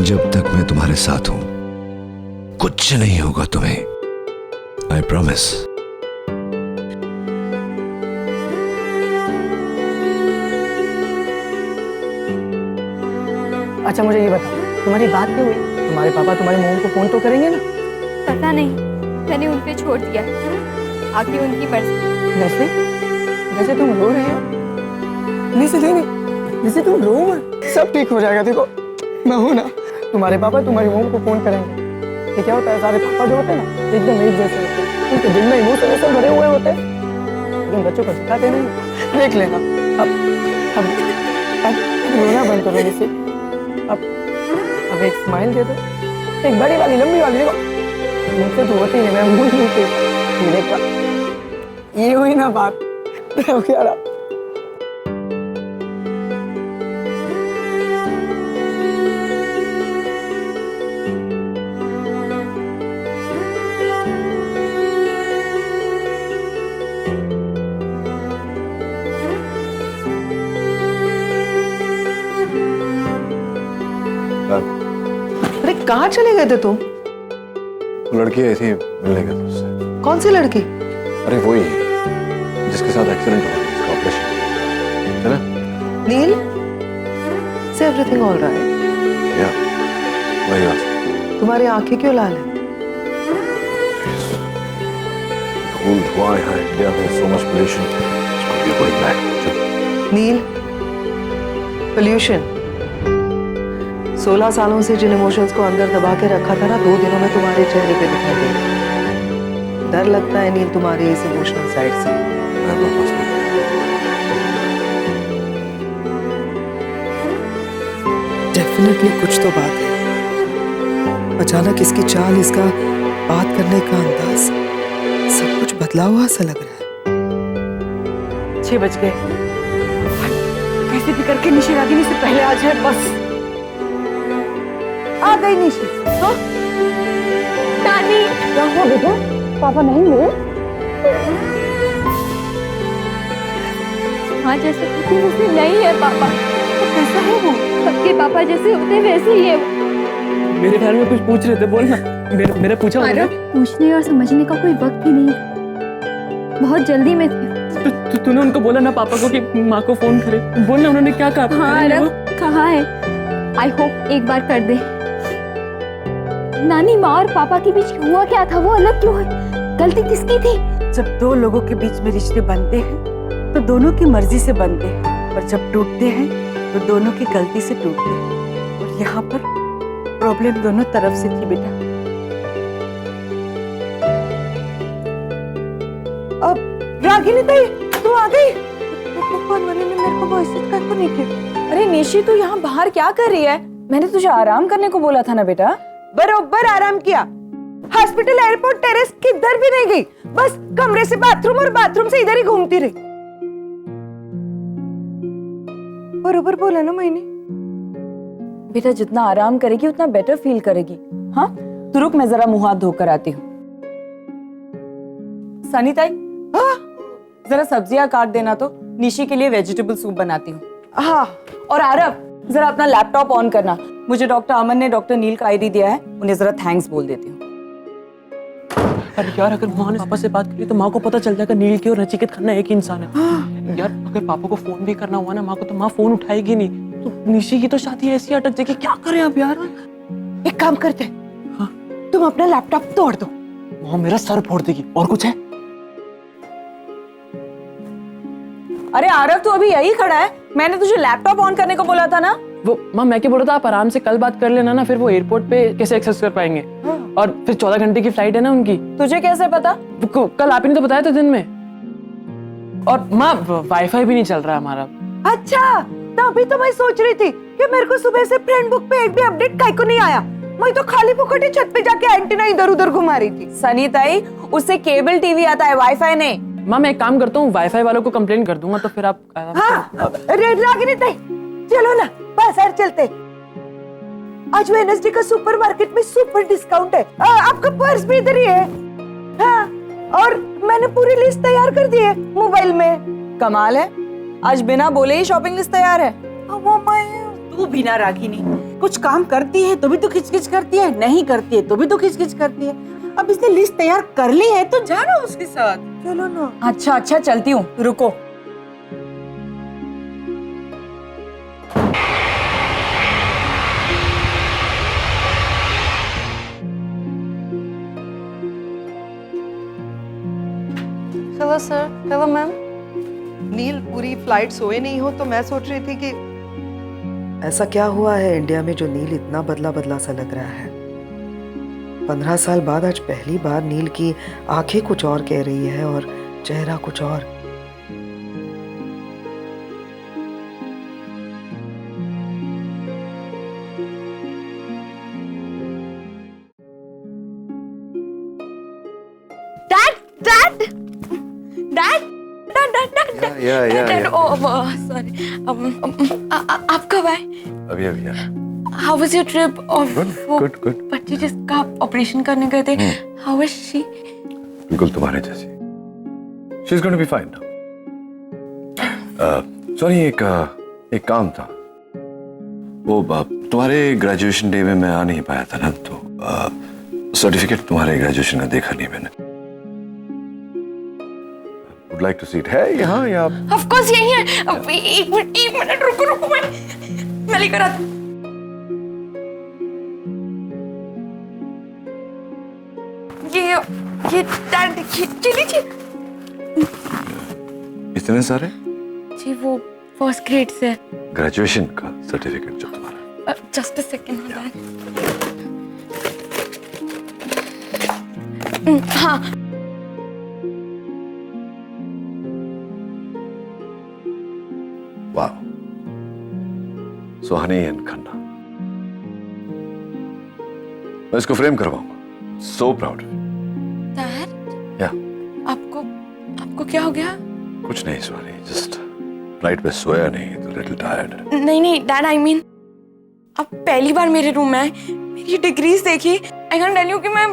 जब तक मैं तुम्हारे साथ हूं, कुछ नहीं होगा तुम्हें। I promise. अच्छा मुझे ये बताओ, तुम्हारी बात क्यों हुई? तुम्हारे पापा तुम्हारे मोम को फोन तो करेंगे ना? पता नहीं, मैंने उन पे छोड़ दिया। आगे उनकी मर्जी। जैसे जैसे तुम रो रहे हो, नहीं जैसे तुम रो मत, सब ठीक हो जाएगा। देखो मैं हूं ना। तुम्हारे पापा तुम्हारी मोम को फोन करेंगे। ये क्या होता है, सारे पापा जो होते हैं ना एकदम एक जैसे होते हैं, उनके दिल में इमोशन ऐसे भरे हुए होते हैं, लेकिन बच्चों को दिखाते नहीं। देख लेना। अब रोना बंद करो जैसे। अब एक स्माइल दे दो, एक बड़ी वाली लंबी वाली। देखो मुझसे तो होती नहीं, मैं मुंह नहीं के देखा। ये हुई ना बात। क्या अरे कहाँ चले गए थे तुम? वो लड़की आई थी मिलने गया था उससे। कौन सी लड़की? अरे वही जिसके साथ एक्सीडेंट हुआ, जिसका ऑपरेशन। चला? नील, से एवरीथिंग ऑल राइट? या वही बात। तुम्हारी आंखें क्यों लाल हैं? धूल धुआं यहाँ इंडिया में, so much pollution. We are going back. Neel, pollution 16 सालों से जिन इमोशंस को अंदर दबा के रखा था ना, 2 दिनों में तुम्हारे चेहरे पे दिखाई दे। डर लगता है नील तुम्हारी इस इमोशनल साइड से। डेफिनेटली कुछ तो बात है। अचानक इसकी चाल, इसका बात करने का अंदाज, सब कुछ बदला हुआ सा लग रहा है। 6 बज गए। कैसे भी करके निशी रागिनी से पहले आ जाए बस। आ गई निशी। हाँ? नानी, क्या हुआ बेटा? पापा नहीं मिले? हाँ जैसे किसी वैसे नहीं है पापा। तो कैसा है वो? सबके पापा जैसे होते वैसे ही है वो। मेरे बारे में कुछ पूछ रहे थे, बोल ना। मेरा पूछा होगा। पूछने और समझने का कोई वक्त ही नहीं था, बहुत जल्दी में थे। तूने उनको बोला ना पापा को कि माँ को फोन करे? बोलना उन्होंने क्या कहा? हाँ रब कहाँ है? आई होप एक बार कर दे। नानी, माँ और पापा के बीच हुआ क्या था? वो अलग क्यों है? गलती किसकी थी? जब 2 लोगों के बीच में रिश्ते बनते हैं तो दोनों की मर्जी से बनते हैं, और जब टूटते हैं तो दोनों की गलती से टूटते हैं। और यहाँ पर प्रॉब्लम दोनों तरफ से थी बेटा। अब रागिनी ताई, तू आ गई? कौन वाले ने मेरे को मैसेज करके नहीं किया? अरे निशी, तू यहाँ बाहर क्या कर रही है? मैंने तुझे आराम करने को बोला था ना बेटा। बरोबर आराम किया। हॉस्पिटल, एयरपोर्ट, टेरेस किधर भी नहीं गई, बस कमरे से बाथरूम और बाथरूम से इधर ही घूमती रही। बरोबर बोला ना मैंने? बेटा जितना आराम करेगी उतना बेटर फील करेगी। हाँ तू रुक, मैं जरा मुंह हाथ धोकर आती हूँ। सनी ताई, हाँ? जरा सब्जियां काट देना तो निशी के लिए वेजिटेबल सूप बनाती हूँ। हाँ, और आरव जरा अपना लैपटॉप ऑन करना। मुझे डॉक्टर अमन ने डॉक्टर नील का आईडी दिया है, उन्हें जरा थैंक्स बोल देती हूँ। अरे यार, अगर माँ ने पापा से बात करी तो माँ को पता चल जाएगा नील की और नचिकेत खन्ना एक ही इंसान है। यार अगर पापा को फोन भी करना हुआ ना माँ को, तो माँ फोन उठाएगी नहीं, तो निशी की तो शादी ऐसी अटक जाएगी। क्या करें अब यार? एक काम करते, हाँ? तुम अपना लैपटॉप तोड़ दो। माँ मेरा सर फोड़ देगी। और कुछ है? अरे आरव, तू अभी यही खड़ा है? मैंने तुझे लैपटॉप ऑन करने को बोला था ना। वो माँ, मैं क्या बोल रहा था, आप आराम से कल बात कर लेना ना, फिर वो एयरपोर्ट पे कैसे एक्सेस कर पाएंगे? और फिर 14 घंटे की फ्लाइट है ना उनकी। तुझे कैसे पता? कल आप ही ने तो बताया था दिन में। और माँ वाईफाई भी नहीं चल रहा है हमारा। अच्छा, तभी तो मैं सोच रही थी कि मेरे को सुबह से फ्रेंड बुक पे एक भी अपडेट काहे को नहीं आया। मैं तो खाली फुकटी छत पे जाके एंटीना इधर उधर घुमा रही थी। सनी ताई, उससे केबल टीवी आता है, वाईफाई नहीं। माँ मैं एक काम करता हूँ, वाईफाई वालों को कंप्लेंट कर दूंगा, तो फिर आप। हाँ, रागिनी ताई, चलो ना बाजार चलते। आज वेडनेसडे का सुपरमार्केट में सुपर डिस्काउंट है। आपका पर्स भी इधर ही है। हाँ, और मैंने पूरी लिस्ट तैयार कर दी है मोबाइल में। कमाल है, आज बिना बोले ही शॉपिंग लिस्ट तैयार है। वो मैं तू बिना रागिनी कुछ काम करती है तो भी तो खिचखिच करती है, नहीं करती है तो भी तो खिचखिच करती है। अब इसने लिस्ट तैयार कर ली है तो जाना उसके साथ। चलो ना। अच्छा अच्छा चलती हूँ, रुको। Hello sir. Hello ma'am. Neel, पूरी फ्लाइट सोए नहीं हो तो मैं सोच रही थी कि ऐसा क्या हुआ है इंडिया में जो नील इतना बदला बदला सा लग रहा है। 15 साल बाद आज पहली बार नील की आंखें कुछ और कह रही है और चेहरा कुछ और। आप कब आए? अभी अभी यार। How was your trip? और Good, good. बच्ची जिसका आप ऑपरेशन करने गए थे, how was she? बिल्कुल तुम्हारे जैसी। She's going to be fine now. Sorry, एक काम था। वो तुम्हारे ग्रेजुएशन डे में मैं आ नहीं पाया था ना, तो सर्टिफिकेट तुम्हारे ग्रेजुएशन का देखा नहीं मैंने। Would like to see it. है यहाँ या? ऑफ कोर्स यही है। अब एक मिनट रुको मैं लेकर आती हूँ। ये डैड देखिए। इतने सारे? जी वो फर्स्ट ग्रेड से। ग्रेजुएशन का सर्टिफिकेट जो तुम्हारा? Just a second dad. हाँ वाह, सुहानी एंड खन्ना। मैं इसको फ्रेम करवाऊंगा। So proud. डैड या आपको क्या हो गया? कुछ नहीं सुहानी, जस्ट नाइट पे सोया नहीं तो लिटिल टायर्ड। नहीं डैड, आई मीन आप पहली बार मेरे रूम में आए, मेरी डिग्रीज देखी। आई कैन टेल यू कि मैं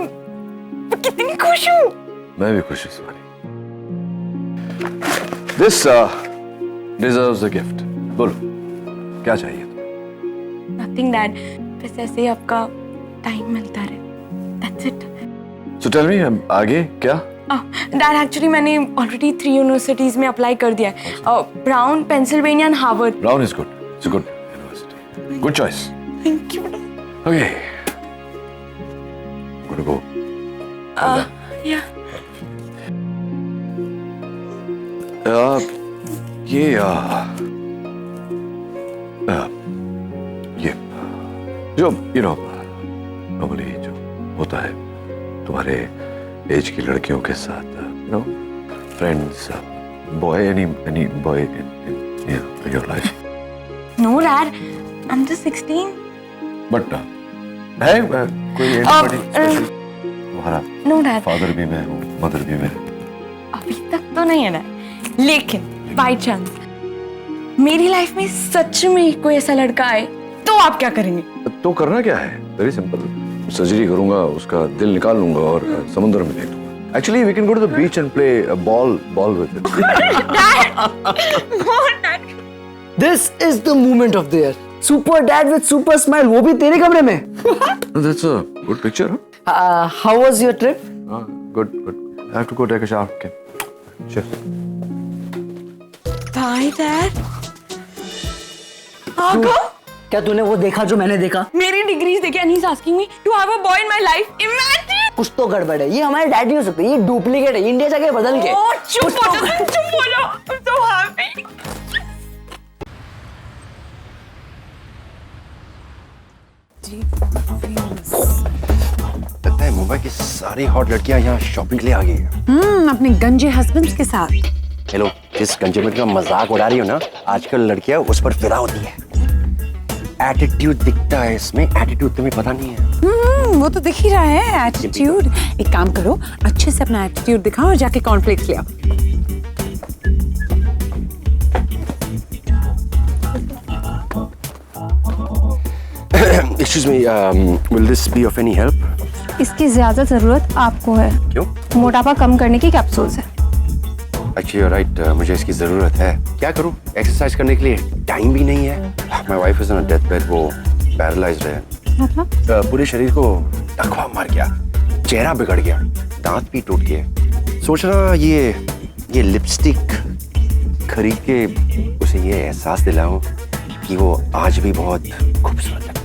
कितनी खुश हूँ। मैं भी खुश हूँ Suhani. This deserves a gift. बोलो क्या चाहिए? नथिंग डैड, बस ऐसे ही आपका टाइम मिलता रहे, that's it. So tell me, आगे क्या? डैड एक्चुअली मैंने ऑलरेडी 3 यूनिवर्सिटीज में अप्लाई कर दिया है, Brown, Pennsylvania and Harvard. Brown is good, it's a good university, good choice. Thank you. Okay, good go. या ये जो नॉर्मली जो होता है तुम्हारे एज की लड़कियों के साथ, friends, boy, any boy in your life? No dad, I am just 16। But है कोई एनीबॉडी स्पेशल? तुम्हारा नो डैड, फादर भी मैं हूँ, मदर भी मैं। अभी तक तो नहीं है ना, लेकिन बाय चांस मेरी लाइफ में सच में कोई ऐसा लड़का आए तो आप क्या करेंगे? तो करना क्या है? वेरी सिंपल, सर्जरी करूंगा, उसका दिल निकाल लूंगा और समुद्र में फेंक दूंगा। Actually we can go to the beach and play ball with it. This is the moment of the year. Super dad with super smile, वो भी तेरे कमरे में। That's a good picture. How was your trip? Good good. I have to go take a shower. Okay, cheers. Bye dad. Agha, क्या तूने वो देखा जो मैंने देखा? मेरी डिग्रीज देखे and he is asking me to have a boy in my life. Imagine. कुछ तो गड़बड़ है, ये हमारे डैड नहीं हो सकते, ये डुप्लीकेट है, इंडिया जाके बदल के। चुप हो जाओ। I'm so happy। लगता है मुंबई की सारी हॉट लड़कियां यहाँ शॉपिंग के लिए आ गई हैं। अपने गंजे हस्बैंड्स के साथ। हेलो, जिस गंजेमेंट का मजाक उड़ा रही हो ना, आजकल लड़कियां उस पर फिदा होती है। एटीट्यूड दिखता है इसमें, एटीट्यूड तुम्हें पता नहीं है। वो तो दिख ही रहा है एटीट्यूड। एक काम करो, अच्छे से अपना एटीट्यूड दिखाओ और जाके कॉर्नफ्लेक्स ले आओ। Excuse me, will this be of any help? इसकी ज्यादा जरूरत आपको है। क्यों? मोटापा कम करने की कैप्सूल्स है। Actually, you're right, मुझे इसकी जरूरत है। क्या करूं? एक्सरसाइज करने के लिए टाइम भी नहीं है। My wife is on a deathbed, वो पैरालाइज्ड है। मतलब? पूरे शरीर को टकवा मार गया, चेहरा बिगड़ गया, दांत भी टूट गए। सोच रहा ये लिपस्टिक खरीद के उसे ये एहसास दिलाऊं कि वो आज भी बहुत खूबसूरत लगती है।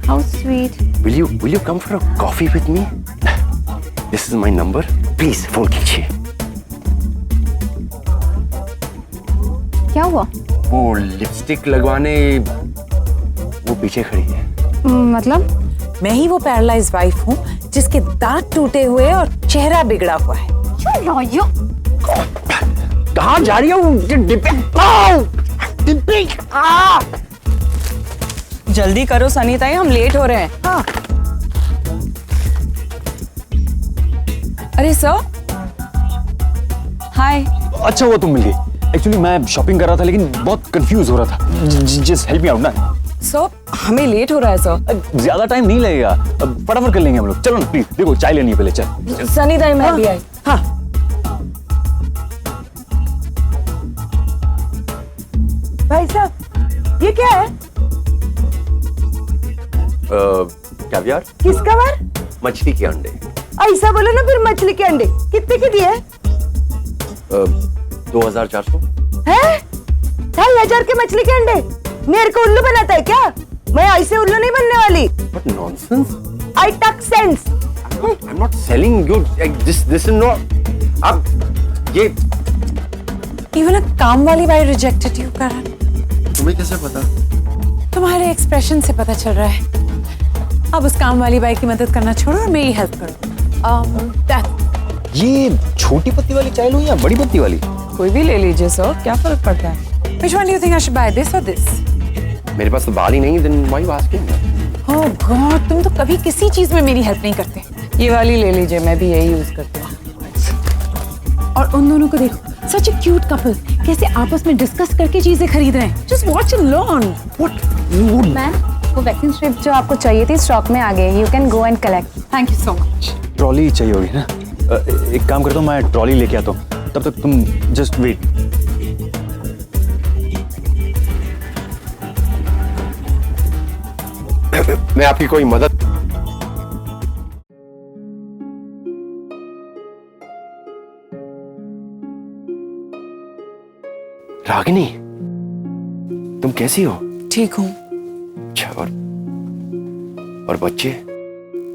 How sweet. Will you come for a coffee with me? This is my number. Please phone कीजिए। क्या हुआ? वो लिपस्टिक लगवाने वो पीछे खड़ी है। मतलब? मैं ही वो पैरालाइज्ड वाइफ हूँ जिसके दांत टूटे हुए और चेहरा बिगड़ा हुआ है। कहाँ जा रही हो? जल्दी करो सनी ताई, हम लेट हो रहे हैं। हाँ। अरे सर, हाय। अच्छा हुआ तुम मिल गई। एक्चुअली मैं शॉपिंग कर रहा था लेकिन बहुत कंफ्यूज हो रहा था। जस्ट हेल्प मी आउट ना। सर, हमें लेट हो रहा है सर। ज्यादा टाइम नहीं लगेगा, फटाफट कर लेंगे हम लोग। चलो ना प्लीज, देखो चाय लेनी है पहले। चल सनी ताई, मैं भी आई। हाँ। भाई साहब, ये क्या है? कैवियर। किसका बार? मछली के अंडे। ऐसा बोलो ना फिर, मछली के अंडे कितने के दिए? 2400। है 2500 के मछली के अंडे? मेरे को उल्लू बनाता है क्या? मैं ऐसे उल्लू नहीं बनने वाली। What nonsense? I talk sense. I'm not selling you this is not। अब ये इवन अ काम वाली बाई रिजेक्टेड यू करण। तुम्हें कैसे पता? तुम्हारे एक्सप्रेशन से पता चल रहा है। अब उस काम वाली बाई की मदद करना छोड़ो और मेरी हेल्प करो। ये छोटी पत्ती वाली चाय लूं या बड़ी पत्ती वाली? कोई भी ले लीजिए सर, क्या फर्क पड़ता है? Which one do you think I should buy, this or this? मेरे पास तो बाल ही नहीं, then why you asking? Oh God, तुम तो कभी किसी चीज में मेरी हेल्प नहीं करते। ये वाली ले लीजिए, मैं भी यही यूज करती हूँ। और उन दोनों को देखो, such a cute couple, कैसे आपस में डिस्कस करके चीजें खरीद रहे हैं। Just watch and learn. What? Ma'am, वो वैक्सीन स्ट्रिप जो आपको चाहिए थी स्टॉक में आ गई। You can go and collect. Thank you so much. Trolley चाहिए होगी ना? एक काम करता हूँ, मैं ट्रॉली लेके आता हूँ, तब तक तुम जस्ट वेट। मैं आपकी कोई मदद। रागिनी, तुम कैसी हो? ठीक हूँ। अच्छा, और बच्चे?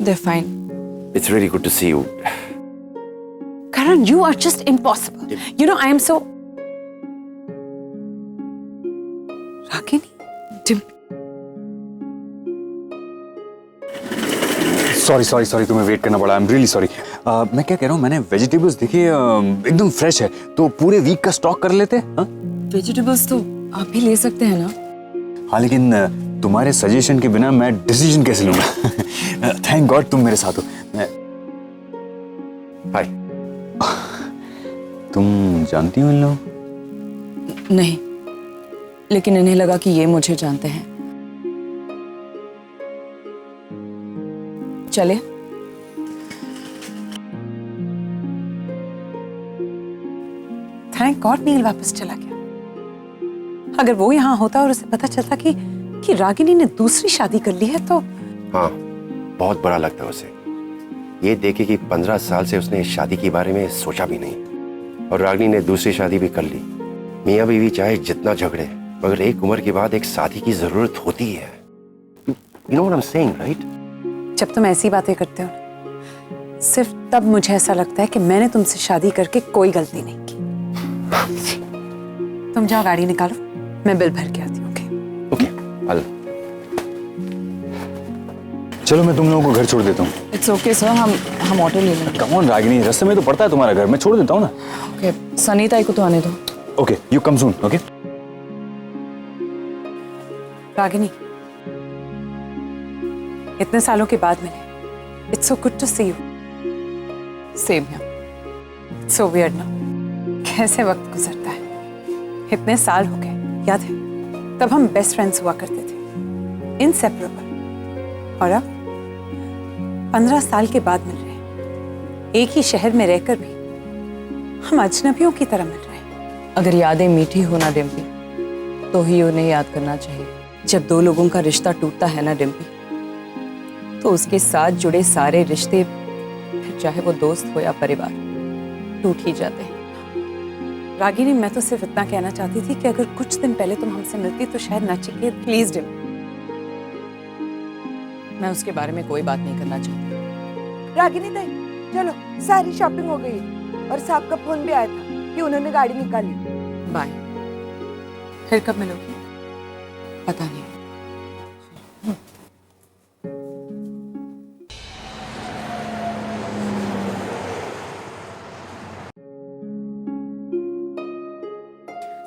They're fine. It's really good to see you. Karan, you are just impossible. You know, I am so. Ragini? Sorry तुम्हें वेट करना पड़ा। I am really sorry. मैं क्या कह रहा हूँ, मैंने वेजिटेबल्स देखे एकदम फ्रेश है, तो पूरे वीक का स्टॉक कर लेते हैं। वेजिटेबल्स तो आप भी ले सकते हैं ना? हाँ, लेकिन तुम्हारे सजेशन के बिना मैं डिसीजन कैसे लूंगा? थैंक गॉड तुम मेरे साथ हो। हाय। तुम जानती हो इन लोगों? नहीं, लेकिन इन्हें लगा कि ये मुझे जानते हैं। चले। थैंक गॉड नील वापस चला गया। अगर वो यहाँ होता और उसे पता चलता कि रागिनी ने दूसरी शादी कर ली है तो। हाँ, बहुत बुरा लगता है उसे ये देखे कि 15 साल से उसने शादी के बारे में सोचा भी नहीं और रागिनी ने दूसरी शादी भी कर ली। मियाँ बीवी चाहे जितना झगड़े, मगर एक उम्र के बाद एक शादी की जरूरत होती है। You know what I'm saying, right? जब तुम ऐसी बातें करते हो ना, सिर्फ तब मुझे ऐसा लगता है कि मैंने तुमसे शादी करके कोई गलती नहीं की। तुम जाओ, गाड़ी निकालो, मैं बिल भर के आती हूँ। ओके, चलो मैं तुम लोगों को घर छोड़ देता हूँ। इट्स ओके सर, हम ऑटो ले लेंगे। कम ऑन रागिनी, रास्ते में तो पड़ता है तुम्हारा घर, मैं छोड़ देता हूँ ना। ओके, सनीता को तो आने दो। Okay, you come soon. Okay Ragini, इतने सालों के बाद मिले। It's so good to see you. Same here. So weird ना, कैसे वक्त गुजरता है। इतने साल हो गए, याद है तब हम बेस्ट फ्रेंड्स हुआ करते थे, इनसेपरेबल। और अब 15 साल के बाद मिल रहे हैं, एक ही शहर में रहकर भी हम अजनबियों की तरह मिल रहे हैं। अगर यादें मीठी हो ना डिम्पी, तो ही उन्हें याद करना चाहिए। जब दो लोगों का रिश्ता टूटता है ना डिम्पी, तो उसके साथ जुड़े सारे रिश्ते, फिर चाहे वो दोस्त हो या परिवार, टूट ही जाते हैं। रागिनी, मैं तो सिर्फ इतना कहना चाहती थी कि अगर कुछ दिन पहले तुम हमसे मिलती तो शायद नचिकेत। प्लीज डिम्पी, मैं उसके बारे में कोई बात नहीं करना चाहती। रागिनी दाई, चलो, सारी शॉपिंग हो गई और साहब का फोन भी आया था कि उन्होंने गाड़ी निकाली। बाय। फिर कब मिलोगी? पता नहीं।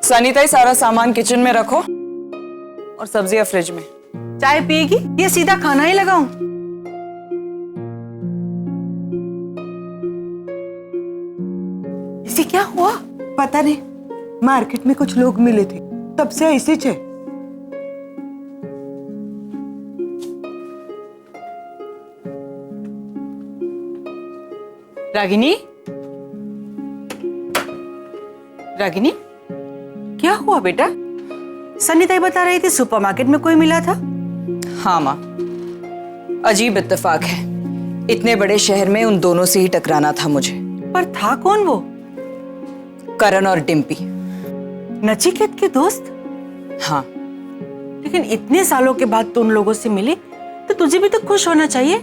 सनीता, सारा सामान किचन में रखो और सब्जियां फ्रिज में। चाय पिएगी या सीधा खाना ही लगाऊं? इसे क्या हुआ? पता नहीं, मार्केट में कुछ लोग मिले थे, तब से ऐसे थे। रागिनी, रागिनी, क्या हुआ बेटा? सनीता बता रही थी सुपरमार्केट में कोई मिला था। हाँ माँ, अजीब इत्तेफाक है, इतने बड़े शहर में उन दोनों से ही टकराना था मुझे। पर था कौन वो? करण और डिम्पी। नचिकेत के दोस्त? हाँ। लेकिन इतने सालों के बाद तू उन लोगों से मिली तो तुझे भी तो खुश होना चाहिए।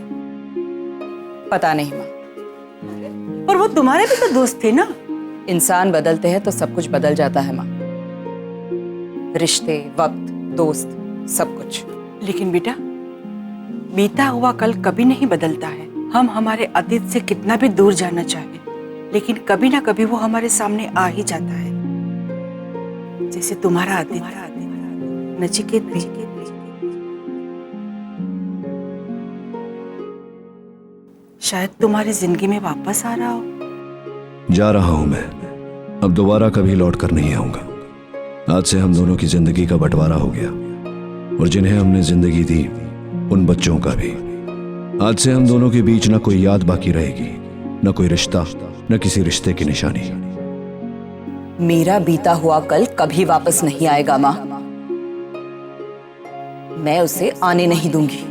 पता नहीं माँ, पर वो तुम्हारे भी तो दोस्त थे ना। इंसान बदलते हैं तो सब कुछ बदल जाता है माँ, रिश्ते, वक्त, दोस्त, सब कुछ। लेकिन बेटा, बीता हुआ कल कभी नहीं बदलता है। हम हमारे अतीत से कितना भी दूर जाना चाहे, लेकिन कभी ना कभी वो हमारे सामने आ ही जाता है। जैसे तुम्हारा अतीत, नचिकेत भी। शायद तुम्हारी जिंदगी में वापस आ रहा हो। जा रहा हूं मैं, अब दोबारा कभी लौट कर नहीं आऊंगा। आज से हम दोनों की जिंदगी का बंटवारा हो गया, और जिन्हें हमने जिंदगी दी उन बच्चों का भी। आज से हम दोनों के बीच न कोई याद बाकी रहेगी, न कोई रिश्ता, न किसी रिश्ते की निशानी। मेरा बीता हुआ कल कभी वापस नहीं आएगा माँ, मैं उसे आने नहीं दूंगी।